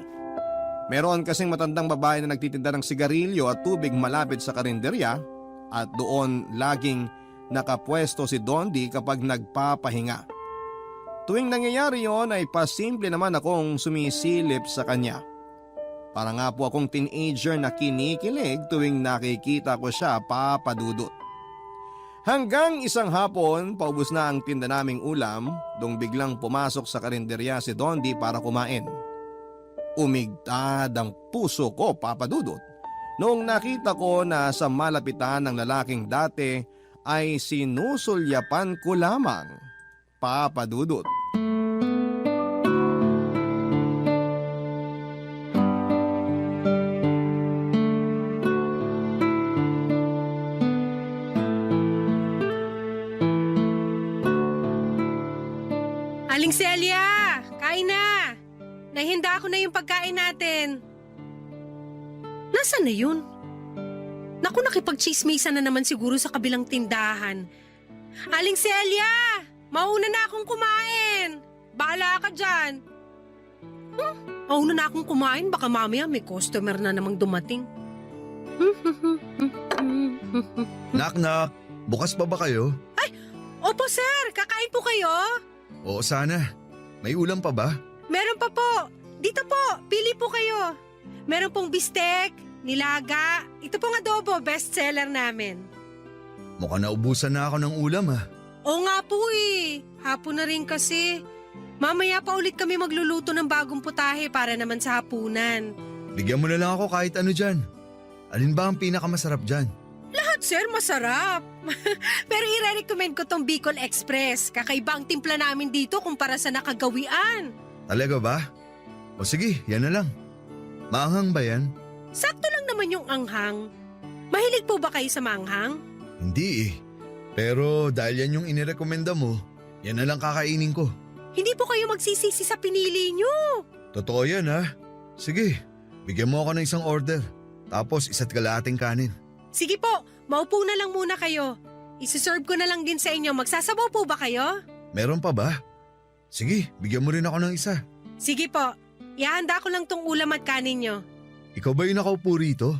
Meron kasing matandang babae na nagtitinda ng sigarilyo at tubig malapit sa karinderya at doon laging nakapwesto si Dondi kapag nagpapahinga. Tuwing nangyayari yon ay pasimple naman akong sumisilip sa kanya. Para nga po akong teenager na kinikilig tuwing nakikita ko siya, Papa Dudut. Hanggang isang hapon, paubos na ang tinda naming ulam, dong biglang pumasok sa karinderya si Dondi para kumain. Umigtad ang puso ko, Papa Dudut, noong nakita ko na sa malapitan ng lalaking dati ay sinusulyapan ko lamang, Papa Dudut. Aling Celia, kain na. Nahihanda ko na yung pagkain natin. Nasaan na yun? Naku, nakipag-chismisan na naman siguro sa kabilang tindahan. Aling Celia, mauna na akong kumain. Bahala ka dyan. Mauna na akong kumain, baka mamaya may customer na namang dumating. Knock-knock, bukas pa ba kayo? Opo sir, kakain po kayo? Oo sana. May ulam pa ba? Meron pa po. Dito po, pili po kayo. Meron pong bistek, nilaga. Ito pong adobo, bestseller namin. Mukhang naubusan na ako ng ulam ah. Oo nga po eh. Hapon na rin kasi. Mamaya pa ulit kami magluluto ng bagong putahe para naman sa hapunan. Bigyan mo na lang ako kahit ano dyan. Alin ba ang pinakamasarap dyan? Lahat, sir, masarap. Pero i-recommend ko tong Bicol Express. Kakaiba ang timpla namin dito kumpara sa nakagawian. Talaga ba? O sige, yan na lang. Maanghang ba yan? Sakto lang naman yung anghang. Mahilig po ba kayo sa maanghang? Hindi eh. Pero dahil yan yung inirekomenda mo, yan na lang kakainin ko. Hindi po kayo magsisisi sa pinili nyo. Totoo yan ha. Sige, bigyan mo ako ng isang order. Tapos isa't kalahating kanin. Sige po, maupo na lang muna kayo. Isuserve ko na lang din sa inyo. Magsasabaw po ba kayo? Meron pa ba? Sige, bigyan mo rin ako ng isa. Sige po, ihanda ko lang tong ulam at kanin nyo. Ikaw ba yung nakaupo rito?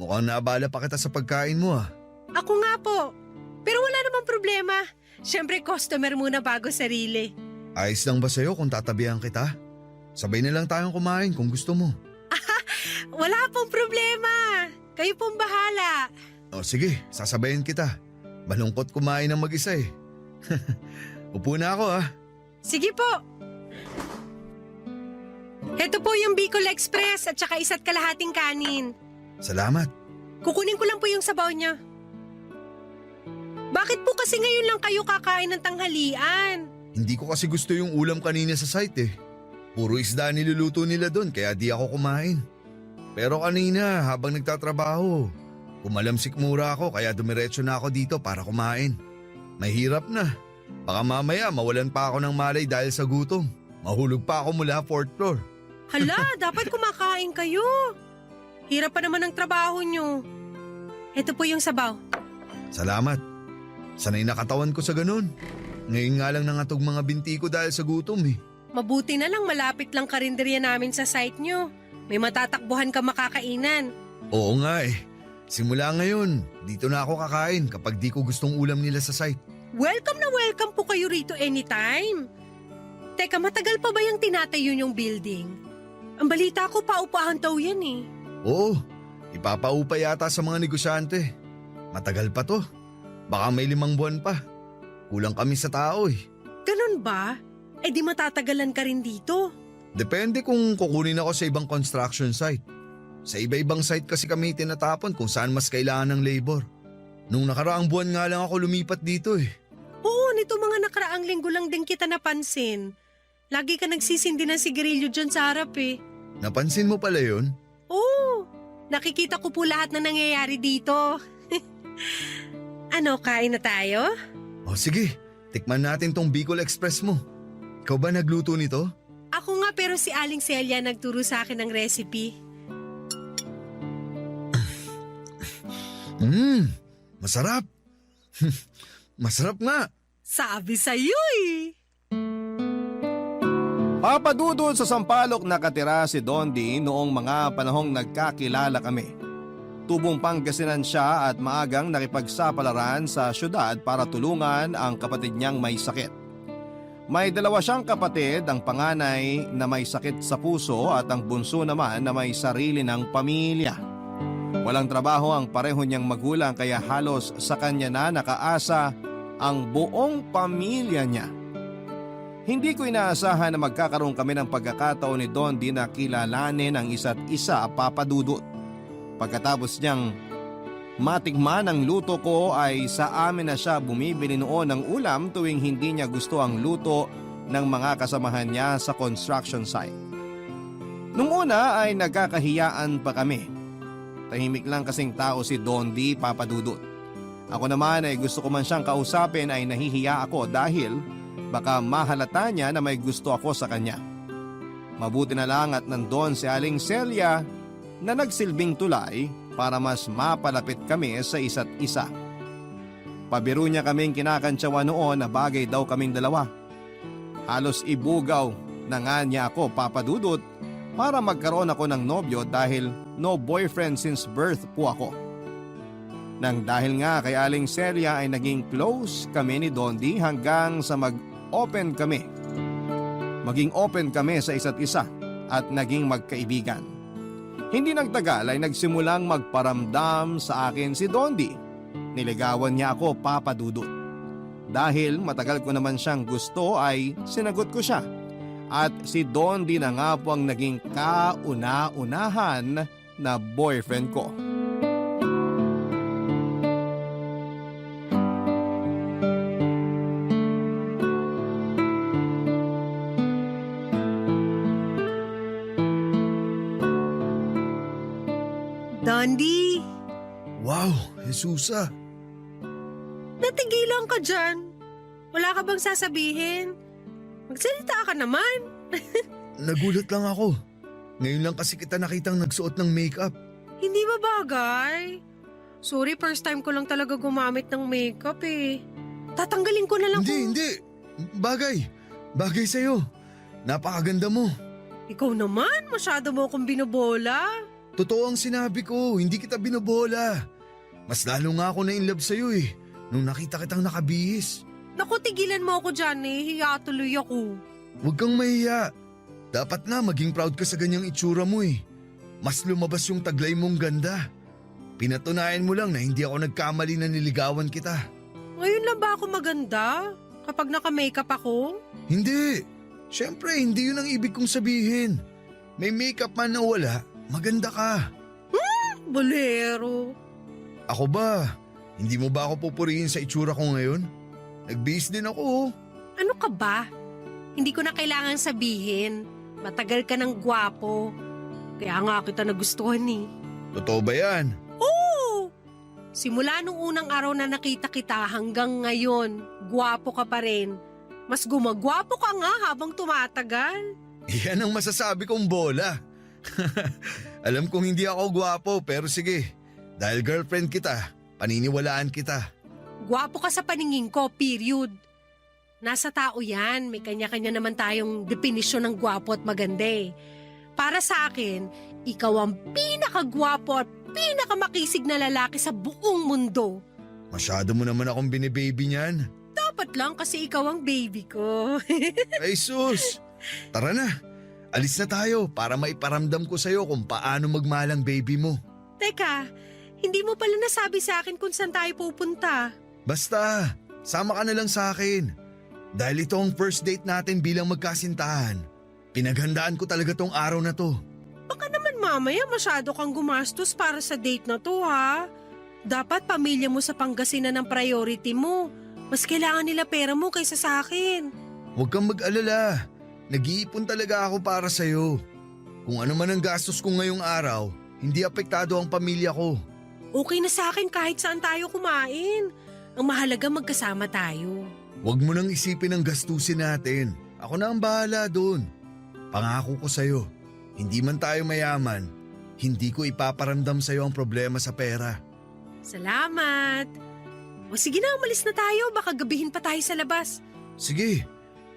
Mukhang naabala pa kita sa pagkain mo ah. Ako nga po. Pero wala namang problema. Siyempre customer muna bago sarili. Ayos lang ba sa'yo kung tatabihan kita? Sabay na lang tayong kumain kung gusto mo. Wala pong problema. Kayo pong bahala. O sige, sasabayin kita. Malungkot kumain ng mag-isa eh. Upo na ako ah. Sige po. Ito po yung Bicol Express at saka isa't kalahating kanin. Salamat. Kukunin ko lang po yung sabaw niya. Bakit po kasi ngayon lang kayo kakain ng tanghalian? Hindi ko kasi gusto yung ulam kanina sa site eh. Puro isda niluluto nila doon kaya di ako kumain. Pero kanina habang nagtatrabaho, kumalamsik mura ako kaya dumiretso na ako dito para kumain. Mahirap na. Baka mamaya mawalan pa ako ng malay dahil sa gutom. Mahulog pa ako mula 4th floor. Hala, dapat kumakain kayo. Hirap pa naman ang trabaho nyo. Ito po yung sabaw. Salamat. Sanay na katawan ko sa ganun. Ngayon nga lang nangatog mga binti ko dahil sa gutom eh. Mabuti na lang malapit lang karinderya namin sa site nyo. May matatakbuhan ka makakainan. Oo nga eh. Simula ngayon, dito na ako kakain kapag di ko gustong ulam nila sa site. Welcome na welcome po kayo rito anytime. Teka, matagal pa ba yung tinatayo yung building? Ang balita ko paupahan daw yan eh. Oo, ipapaupa yata sa mga negosyante. Matagal pa to. Baka may 5 buwan pa. Kulang kami sa tao eh. Ganun ba? Eh di matatagalan ka rin dito. Depende kung kukunin ako sa ibang construction site. Sa iba-ibang site kasi kami tinatapon kung saan mas kailangan ng labor. Nung nakaraang buwan nga lang ako lumipat dito eh. Oo, nito mga nakaraang linggo lang din kita napansin. Lagi ka nagsisindi ng sigarilyo dyan sa harap eh. Napansin mo pala yun? Oo, nakikita ko po lahat na nangyayari dito. Ano, kain na tayo? O sige, tikman natin tong Bicol Express mo. Ikaw ba nagluto nito? Ako nga pero si Aling Celia nagturo sa akin ng recipe. Masarap. Masarap nga. Sabi sa'yo eh. Papadudod sa Sampaloc nakatira si Dondi noong mga panahong nagkakilala kami. Tubong Pangasinan siya at maagang nakipagsapalaran sa syudad para tulungan ang kapatid niyang may sakit. May 2 siyang kapatid, ang panganay na may sakit sa puso at ang bunso naman na may sarili ng pamilya. Walang trabaho ang pareho niyang magulang kaya halos sa kanya na nakaasa ang buong pamilya niya. Hindi ko inaasahan na magkakaroon kami ng pagkakataon ni Dondi na kilalanin ang isa't isa, papadudot. Pagkatapos niyang matikman ang luto ko ay sa amin na siya bumibili noon ng ulam tuwing hindi niya gusto ang luto ng mga kasamahan niya sa construction site. Nung una ay nagkakahiyaan pa kami. Tahimik lang kasing tao si Dondi, papadudot. Ako naman ay gusto ko man siyang kausapin ay nahihiya ako dahil baka mahalata niya na may gusto ako sa kanya. Mabuti na lang at nandoon si Aling Celia na nagsilbing tulay para mas mapalapit kami sa isa't isa. Pabiro niya kaming kinakantsawa noon na bagay daw kaming dalawa. Halos ibugaw na nga niya ako, papadudot, para magkaroon ako ng nobyo dahil no boyfriend since birth po ako. Nang dahil nga kay Aling Celia ay naging close kami ni Dondi hanggang sa maging open kami sa isa't isa at naging magkaibigan. Hindi nagtagal ay nagsimulang magparamdam sa akin si Dondi. Niligawan niya ako, papadudot. Dahil matagal ko naman siyang gusto ay sinagot ko siya. At si Dondi na nga po ang naging kauna-unahan na boyfriend ko. Dondi, Wow, Jesusa. natigilan ka dyan. Wala ka bang sasabihin? Magsalita ka naman. Nagulat lang ako. Ngayon lang kasi kita nakitang nagsuot ng makeup. Hindi ba bagay? Sorry, first time ko lang talaga gumamit ng makeup eh. Tatanggalin ko na lang Hindi. Bagay. Bagay sa'yo. Napakaganda mo. Ikaw naman, masyado mo akong binobola. Totoo ang sinabi ko, hindi kita binobola. Mas lalo nga ako na-inlove sa'yo eh, nung nakita kitang nakabihis. Naku, tigilan mo ako dyan eh. Hiya tuloy ako. Huwag kang mahiya. Dapat na maging proud ka sa ganyang itsura mo eh. Mas lumabas yung taglay mong ganda. Pinatunayan mo lang na hindi ako nagkamali na niligawan kita. Ngayon lang ba ako maganda? Kapag naka-makeup ako? Hindi. Siyempre, hindi yun ang ibig kong sabihin. May makeup man na wala, maganda ka. Bolero. Ako ba? Hindi mo ba ako pupurihin sa itsura ko ngayon? Nagbihis din ako oh. Ano ka ba? Hindi ko na kailangan sabihin. Matagal ka ng gwapo. Kaya nga kita nagustuhan eh. Totoo ba yan? Oo! Simula nung unang araw na nakita kita hanggang ngayon, gwapo ka pa rin. Mas gumagwapo ka nga habang tumatagal. Yan ang masasabi kong bola. Alam kong hindi ako gwapo pero sige. Dahil girlfriend kita, paniniwalaan kita. Gwapo ka sa paningin ko, period. Nasa tao yan, may kanya-kanya naman tayong definisyon ng gwapo at maganda eh. Para sa akin, ikaw ang pinakagwapo at pinakamakisig na lalaki sa buong mundo. Masyado mo naman akong binibaby niyan. Dapat lang kasi ikaw ang baby ko. Ay sus! Tara na, alis na tayo para maiparamdam ko sa'yo kung paano magmahal ang baby mo. Teka, hindi mo pala nasabi sa akin kung saan tayo pupunta. Basta, sama ka na lang sa akin. Dahil ito ang first date natin bilang magkasintahan. Pinaghandaan ko talaga tong araw na to. Baka naman mamaya masyado kang gumastos para sa date na to ha. Dapat pamilya mo sa Pangasinan ang priority mo. Mas kailangan nila pera mo kaysa sa akin. Huwag kang mag-alala. Nag-iipon talaga ako para sa'yo. Kung ano man ang gastos ko ngayong araw, hindi apektado ang pamilya ko. Okay na sa akin kahit saan tayo kumain. Ang mahalaga magkasama tayo. Huwag mo nang isipin ang gastusin natin. Ako na ang bahala doon. Pangako ko sa'yo, hindi man tayo mayaman, hindi ko ipaparamdam sa'yo ang problema sa pera. Salamat. O sige na, umalis na tayo. Baka gabihin pa tayo sa labas. Sige,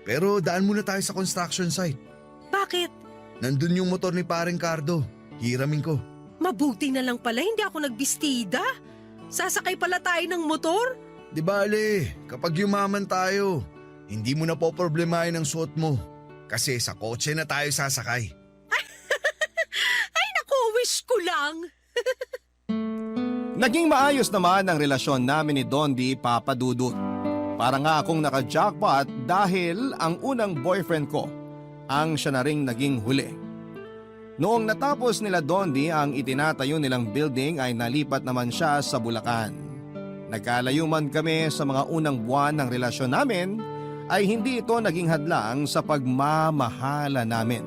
pero daan muna tayo sa construction site. Bakit? Nandun yung motor ni Paring Cardo. Hiramin ko. Mabuti na lang pala hindi ako nagbistida. Sasakay pala tayo ng motor. Di bale, kapag yumaman tayo, hindi mo na po problemahin ang suot mo. Kasi sa kotse na tayo sasakay. Ay naku, wish ko lang. Naging maayos naman ang relasyon namin ni Dondi Papadudut. Para nga akong naka-jackpot dahil ang unang boyfriend ko ang siya na ring naging huli. Noong natapos nila Dondi ang itinatayo nilang building ay nalipat naman siya sa Bulacan. Nagkalayo man kami sa mga unang buwan ng relasyon namin ay hindi ito naging hadlang sa pagmamahala namin.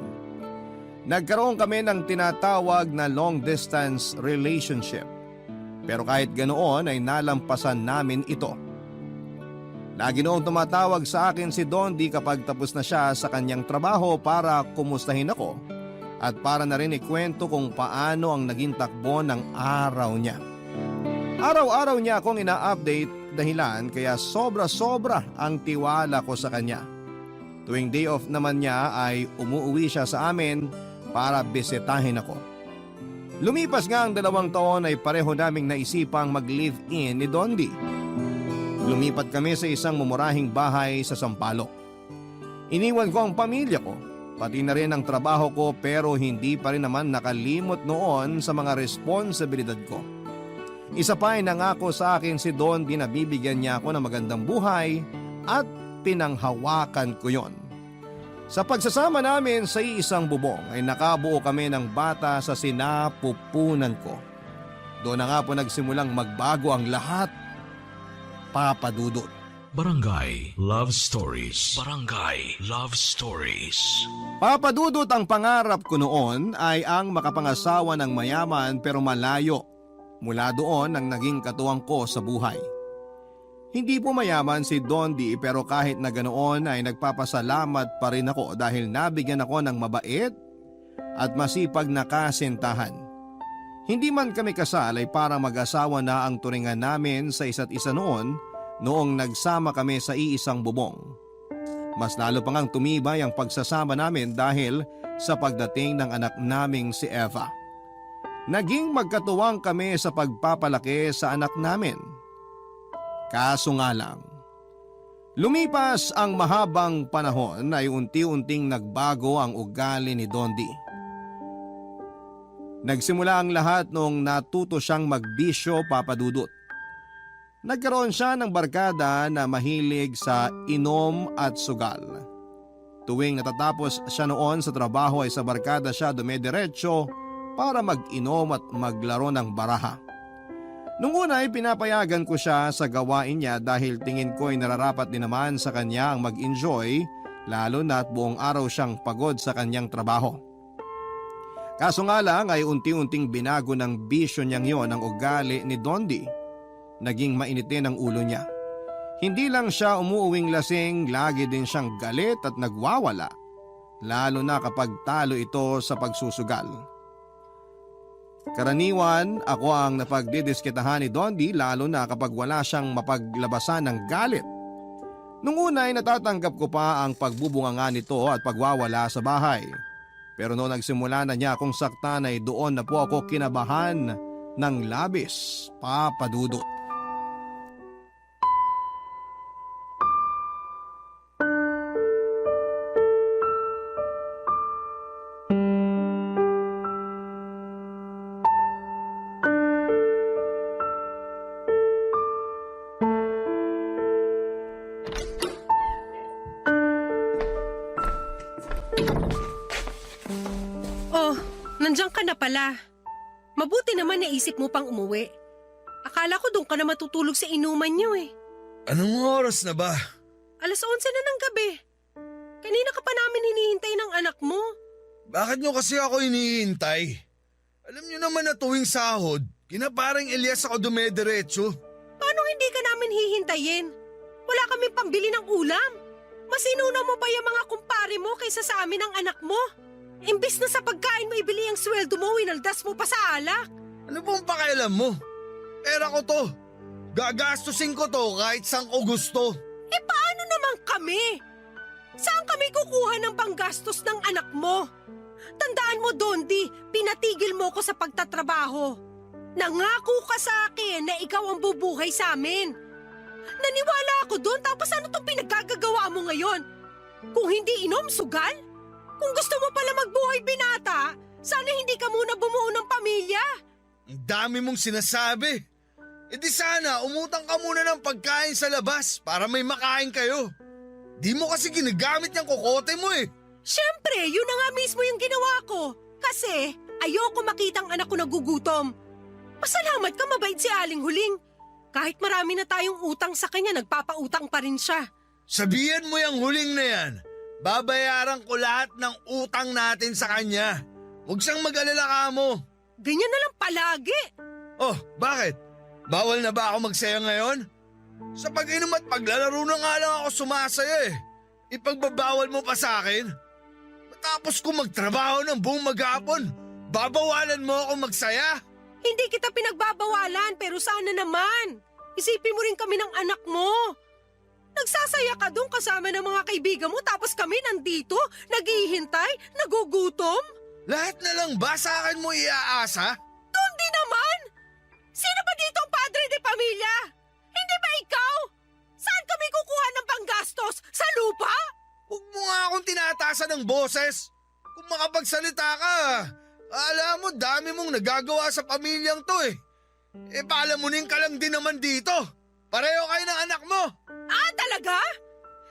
Nagkaroon kami ng tinatawag na long distance relationship. Pero kahit ganoon ay nalampasan namin ito. Lagi noong tumatawag sa akin si Dondi kapag tapos na siya sa kanyang trabaho para kumustahin ako at para na rin ikwento kung paano ang naging takbo ng araw niya. Araw-araw niya akong ina-update dahilan kaya sobra-sobra ang tiwala ko sa kanya. Tuwing day off naman niya ay umuwi siya sa amin para bisitahin ako. Lumipas nga ang 2 taon ay pareho naming naisipang mag-live-in ni Dondi. Lumipat kami sa isang mumurahing bahay sa Sampaloc. Iniwan ko ang pamilya ko, pati na rin ang trabaho ko pero hindi pa rin naman nakalimot noon sa mga responsibilidad ko. Isa pa ay nangako sa akin si Dondi na bibigyan niya ako ng magandang buhay at pinanghawakan ko yon. Sa pagsasama namin sa iisang bubong ay nakabuo kami ng bata sa sinapupunan ko. Doon na nga po nagsimulang magbago ang lahat. Papa Dudut. Barangay Love Stories. Barangay Love Stories. Papa Dudut, ang pangarap ko noon ay ang makapangasawa ng mayaman pero malayo. Mula doon ang naging katuwang ko sa buhay. Hindi po mayaman si Dondi pero kahit na ganoon ay nagpapasalamat pa rin ako dahil nabigyan ako ng mabait at masipag na kasintahan. Hindi man kami kasal ay parang mag-asawa na ang turingan namin sa isa't isa noong nagsama kami sa iisang bubong. Mas lalo pa ngang tumibay ang pagsasama namin dahil sa pagdating ng anak naming si Eva. Naging magkatuwang kami sa pagpapalaki sa anak namin. Kaso nga lang, lumipas ang mahabang panahon ay unti-unting nagbago ang ugali ni Dondi. Nagsimula ang lahat noong natuto siyang magbisyo, Papa Dudut. Nagkaroon siya ng barkada na mahilig sa inom at sugal. Tuwing natatapos siya noon sa trabaho ay sa barkada siya dumediretso para mag-inom at maglaro ng baraha. Nung una ay pinapayagan ko siya sa gawain niya dahil tingin ko ay nararapat din naman sa kanya ang mag-enjoy lalo na at buong araw siyang pagod sa kanyang trabaho. Kaso nga lang ay unti-unting binago ng bisyo niyang yon ang ugali ni Dondi. Naging mainitin ang ulo niya. Hindi lang siya umuuwing lasing, lagi din siyang galit at nagwawala. Lalo na kapag talo ito sa pagsusugal. Karaniwan, ako ang napagdidiskitahan ni Dondi lalo na kapag wala siyang mapaglabasan ng galit. Nung una ay natatanggap ko pa ang pagbubunganga nito at pagwawala sa bahay. Pero noong nagsimula na niya akong saktan ay doon na po ako kinabahan ng labis, Papa Dudut. Nandiyan ka na pala. Mabuti naman naisip mo pang umuwi. Akala ko doon ka na matutulog sa inuman niyo eh. Anong oras na ba? 11:00 na ng gabi. Kanina ka pa namin hinihintay ng anak mo. Bakit nyo kasi ako hinihintay? Alam nyo naman na tuwing sahod, kina parang Elias ako dumediretso. Paano hindi ka namin hihintayin? Wala kami pambili ng ulam. Mas inuna mo pa yung mga kumpare mo kaysa sa amin ang anak mo. Imbis na sa pagkain mo ibili ang sweldo mo, winaldas mo pa sa alak. Ano pong pakialam mo? Pera ko to. Gagastusin ko to kahit saan ko gusto. Eh paano naman kami? Saan kami kukuha ng panggastos ng anak mo? Tandaan mo, Dondi, pinatigil mo ko sa pagtatrabaho. Nangako ka sa akin na ikaw ang bubuhay sa amin. Naniwala ako doon, tapos ano tong pinaggagawa mo ngayon? Kung hindi inom, sugal? Kung gusto mo pala magbuhay binata, sana hindi ka muna bumuo ng pamilya. Ang dami mong sinasabi. E di sana umutang ka muna ng pagkain sa labas para may makain kayo. Di mo kasi ginagamit yung kokote mo eh. Siyempre, yun na nga mismo yung ginawa ko. Kasi ayoko makitang anak ko nagugutom. Pasalamat ka, mabait si Aling Huling. Kahit marami na tayong utang sa kanya, nagpapautang pa rin siya. Sabihan mo yung huling na yan. Babayaran ko lahat ng utang natin sa kanya. Huwag siyang mag-alala ka mo. Ganyan na lang palagi. Oh, bakit? Bawal na ba ako magsaya ngayon? Sa pag-inom at paglalaro na nga lang ako sumasaya eh. Ipagbabawal mo pa sa akin? Matapos ko magtrabaho ng buong maghapon, babawalan mo ako magsaya? Hindi kita pinagbabawalan, pero sana naman. Isipin mo rin kami ng anak mo. Nagsasaya ka doon kasama ng mga kaibigan mo tapos kami nandito, naghihintay, nagugutom? Lahat na lang ba sa akin mo iaasa? Dondi naman! Sino ba dito ang padre de pamilya? Hindi ba ikaw? Saan kami kukuha ng panggastos? Sa lupa? Huwag mo nga akong tinatasan ng boses. Kung makapagsalita ka, alam mo dami mong nagagawa sa pamilyang to eh. E palamunin ka lang din naman dito. Pareho kayo ng anak mo. Ah, talaga?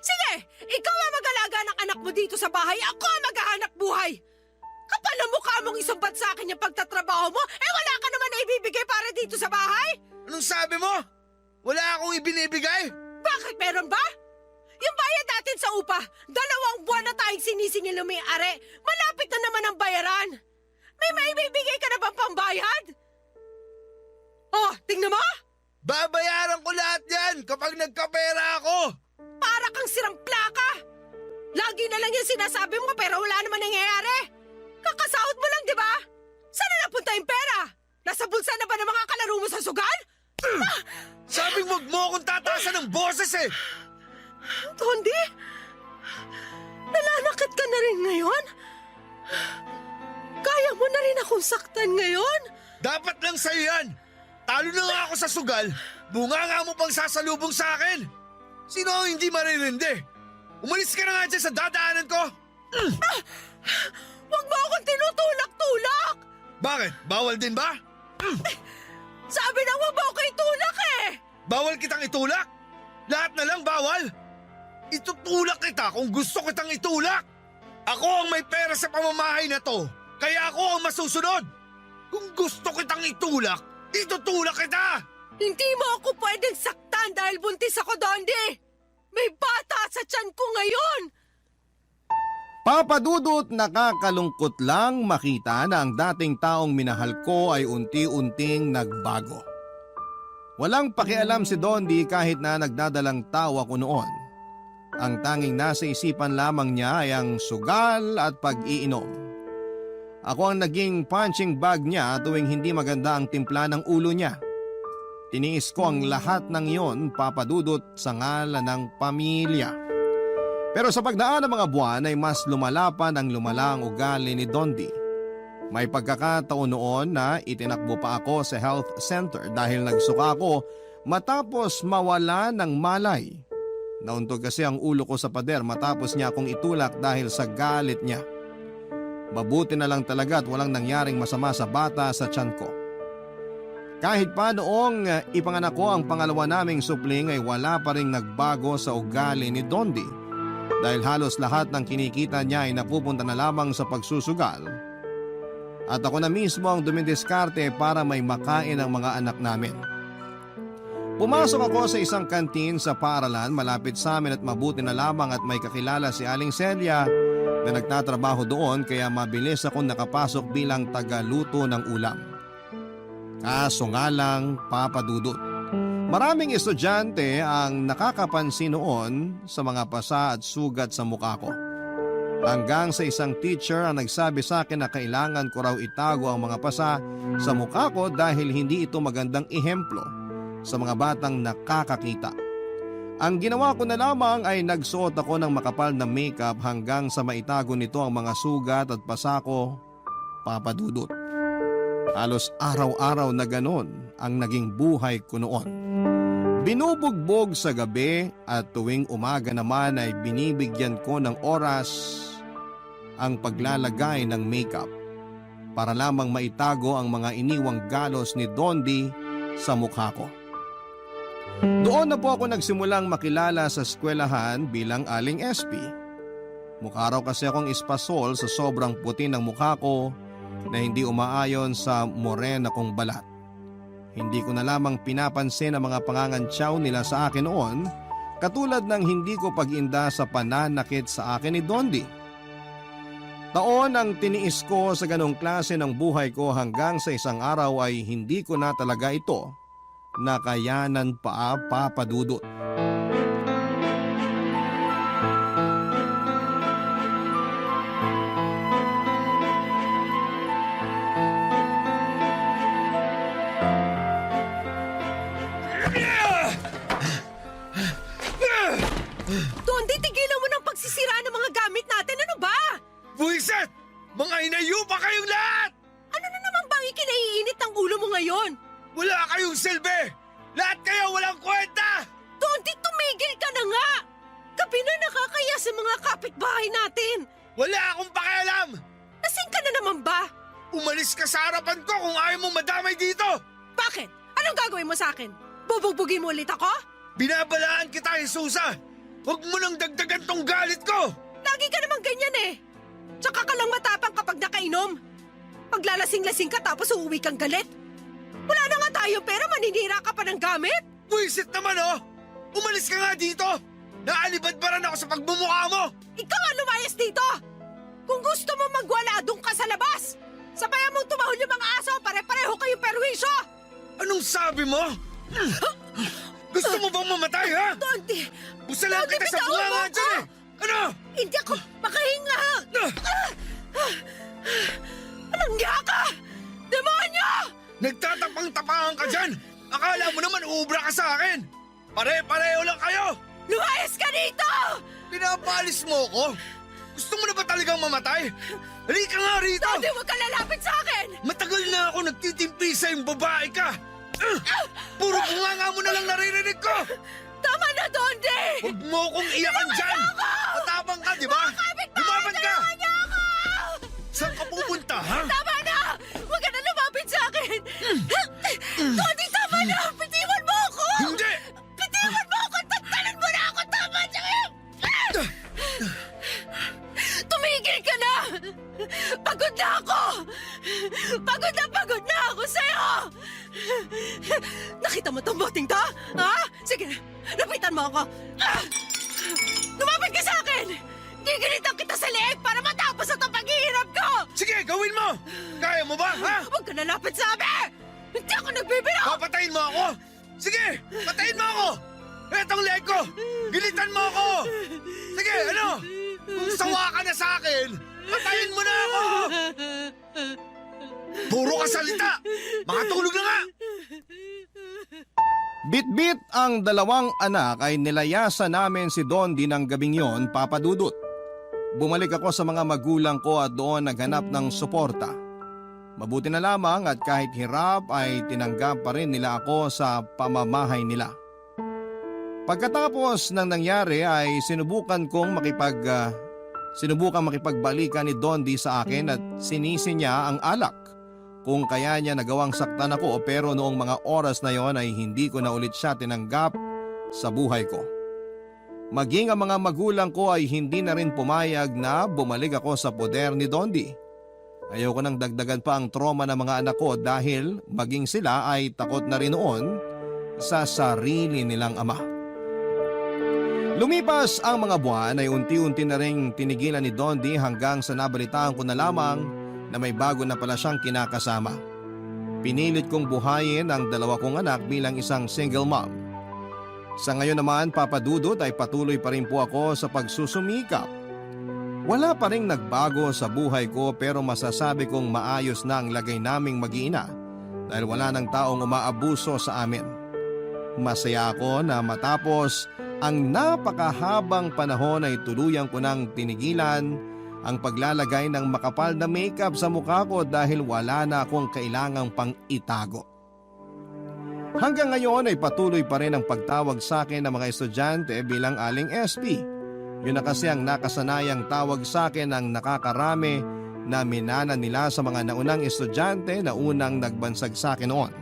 Sige, ikaw ang mag-alaga ng anak mo. mo dito sa bahay, ako ang maghahanap buhay! Kapal ang mukha mong isumbat sa akin yung pagtatrabaho mo, wala ka naman na ibibigay para dito sa bahay? Anong sabi mo? Wala akong ibinibigay? Bakit meron ba? Yung bayad natin sa upa, 2 buwan na tayong sinisingil ng may-ari. Malapit na naman ang bayaran. May maibibigay ka na bang pambayad? Oh, tingnan mo! Babayaran ko lahat yan kapag nagkapera ako! Para kang sirang plaka! Lagi na lang yung sinasabi mo pero wala naman nangyayari. Kakasahod mo lang, di ba? Saan na napunta yung pera? Nasa bulsa na ba ng mga kalaro mo sa sugal? Sabing wag mo akong tataasan ng boses eh! Tondi? Nalalakit ka na rin ngayon? Kaya mo na rin akong saktan ngayon? Dapat lang sa'yo yan! Talo na nga ako sa sugal, bunga nga mo pang sasalubong sa akin! Sino ang hindi maririndi? Umalis ka na nga dyan sa dadaanan ko! Huwag mo akong tinutulak-tulak! Bakit? Bawal din ba? Sabi na huwag mo ako itulak eh! Bawal kitang itulak? Lahat na lang bawal? Itutulak kita kung gusto kitang itulak! Ako ang may pera sa pamamahay na to, kaya ako ang masusunod! Kung gusto kitang itulak, itutulak kita! Hindi mo ako pwedeng saktan dahil buntis ako, Dondi! May bata sa tiyan ko ngayon! Papa Dudut, nakakalungkot lang makita na ang dating taong minahal ko ay unti-unting nagbago. Walang pakialam si Dondi kahit na nagdadalang tawa ko noon. Ang tanging nasa isipan lamang niya ay ang sugal at pag-iinom. Ako ang naging punching bag niya tuwing hindi maganda ang timpla ng ulo niya. Tiniis ko ang lahat ng iyon, Papa Dudut, sa ngalan ng pamilya. Pero sa pagdaan ng mga buwan ay mas lumala pa ng lumala ang ugali ni Dondi. May pagkakataon noon na itinakbo pa ako sa health center dahil nagsuka ako matapos mawala ng malay. Nauntog kasi ang ulo ko sa pader matapos niya akong itulak dahil sa galit niya. Mabuti na lang talaga at walang nangyaring masama sa bata sa tiyan ko. Kahit pa noong ipanganak ko ang pangalawa naming supling ay wala pa ring nagbago sa ugali ni Dondi dahil halos lahat ng kinikita niya ay napupunta na lamang sa pagsusugal. At ako na mismo ang dumidiskarte para may makain ang mga anak namin. Pumasok ako sa isang kantin sa paaralan malapit sa amin at mabuti na lamang at may kakilala si Aling Celia na nagtatrabaho doon kaya mabilis akong nakapasok bilang tagaluto ng ulam. Kaso nga lang, Papa Dudut, maraming estudyante ang nakakapansin noon sa mga pasa at sugat sa mukha ko. Hanggang sa isang teacher ang nagsabi sa akin na kailangan ko raw itago ang mga pasa sa mukha ko dahil hindi ito magandang ehemplo sa mga batang nakakakita. Ang ginawa ko na lamang ay nagsuot ako ng makapal na makeup hanggang sa maitago nito ang mga sugat at pasa ko, Papa Dudut. Halos araw-araw na ganon ang naging buhay ko noon. Binubugbog sa gabi at tuwing umaga naman ay binibigyan ko ng oras ang paglalagay ng makeup para lamang maitago ang mga iniwang galos ni Dondi sa mukha ko. Doon na po ako nagsimulang makilala sa eskwelahan bilang Aling SP. Mukha raw kasi akong espasol sa sobrang puti ng mukha ko na hindi umaayon sa morena kong balat. Hindi ko na lamang pinapansin ang mga pangangantsaw nila sa akin noon, katulad ng hindi ko pag-inda sa pananakit sa akin ni Dondi. Taon ang tiniis ko sa ganong klase ng buhay ko hanggang sa isang araw ay hindi ko na talaga ito nakayanan pa, Papa Dudut. Dondi, tigilan mo ng pagsisira ng mga gamit natin. Ano ba? Buiset! Mga inayupa kayong lahat! Ano na naman bang ikinaiinit ang ulo mo ngayon? Wala kayong silbi! Lahat kayo walang kwenta! Dondi, tumigil ka na nga! Gabi na nakakaya sa mga kapitbahay natin. Wala akong pakialam! Lasing ka na naman ba? Umalis ka sa harapan ko kung ayaw mong madamay dito! Bakit? Anong gagawin mo sa akin? Bubugbugin mo ulit ako? Binabalaan kita, Jesusa! Huwag mo nang dagdagan tong galit ko! Lagi ka namang nakakainom. Paglalasing-lasing ka tapos uuwi kang galit. Wala na nga tayong pera, maninira ka pa ng gamit. Buisit naman oh! Umalis ka nga dito! Naalibad-baran ako sa pagmumukha mo! Ikaw nga lumayas dito! Kung gusto mo magwala, doon ka sa labas! Sabayan mong tumahol yung mga aso, pare-pareho kayong perwisyo! Anong sabi mo? Gusto mo bang mamatay, ha? Dondi! Busalan kita sa bitawan mo bunga ako! dyan eh! Ano? Hindi ako makahinga! Anong niya ka? Demonyo! Nagtatapang-tapangan ka dyan! Akala mo naman uubra ka sa akin! Pare-pareho lang kayo! Lumayas ka dito! Pinapalis mo ko? Gusto mo na ba talagang mamatay? Halika nga rito! Dondi, huwag ka lalapit sa akin! Matagal na ako nagtitimpi sa yung babae ka! Puro bunganga mo na lang naririnig ko! Tama na, Dondi! Huwag mo kong iyakan dyan! Matapang ka, di ba? Lumaban ka! Saan ka pupunta, ha? Tama na! Huwag ka na lumapit sa akin! Dondi, tama na! Bitiwan mo ako! Hindi! Bitiwan mo ako! Tattalin mo na ako! Tama na! Tumigil ka na! Pagod na ako! Pagod na ako sa'yo! Nakita mo tong boting to? Ha? Sige, lapitan mo ako! Lumapit ka sa akin! Gigilitan kita sa leeg para matapos ang paghihirap ko! Sige, gawin mo! Kaya mo ba, ha? Huwag ka na lapit sa amin! Hindi ako nagbibiro! Papatayin mo ako! Sige, patayin mo ako! Etong leg ko! Gilitan mo ako! Sige, ano? Kung sawa ka na sa akin, patayin mo na ako! Puro ka salita! Makatulog na nga! Bit-bit ang dalawang anak ay nilayasan namin si Dondi ng gabing yon, Papa Dudut. Bumalik ako sa mga magulang ko at doon naghanap ng suporta. Mabuti na lamang at kahit hirap ay tinanggap pa rin nila ako sa pamamahay nila. Pagkatapos ng nangyari ay sinubukan makipagbalikan ni Dondi sa akin at sinisi niya ang alak. Kung kaya niya nagawang saktan ako, pero noong mga oras na yon ay hindi ko na ulit siya tinanggap sa buhay ko. Maging ang mga magulang ko ay hindi na rin pumayag na bumalik ako sa poder ni Dondi. Ayoko nang dagdagan pa ang trauma ng mga anak ko dahil maging sila ay takot na rin noon sa sarili nilang ama. Lumipas ang mga buwan ay unti-unti na ring tinigilan ni Dondi hanggang sa nabalitaan ko na lamang na may bago na pala siyang kinakasama. Pinilit kong buhayin ang dalawa kong anak bilang isang single mom. Sa ngayon naman, Papa Dudut, ay patuloy pa rin po ako sa pagsusumikap. Wala pa rin nagbago sa buhay ko pero masasabi kong maayos na ang lagay naming mag-iina dahil wala nang taong umaabuso sa amin. Masaya ako na matapos ang napakahabang panahon ay tuluyan ko nang tinigilan ang paglalagay ng makapal na makeup sa mukha ko dahil wala na akong kailangang pang itago. Hanggang ngayon ay patuloy pa rin ang pagtawag sa akin ng mga estudyante bilang Aling SP. Yun na kasi ang nakasanayang tawag sa akin ng nakakarami na minana nila sa mga naunang estudyante na unang nagbansag sa akin noon.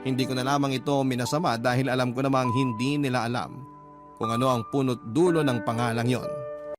Hindi ko na lamang ito minasama dahil alam ko namang hindi nila alam kung ano ang punot dulo ng pangalang yon.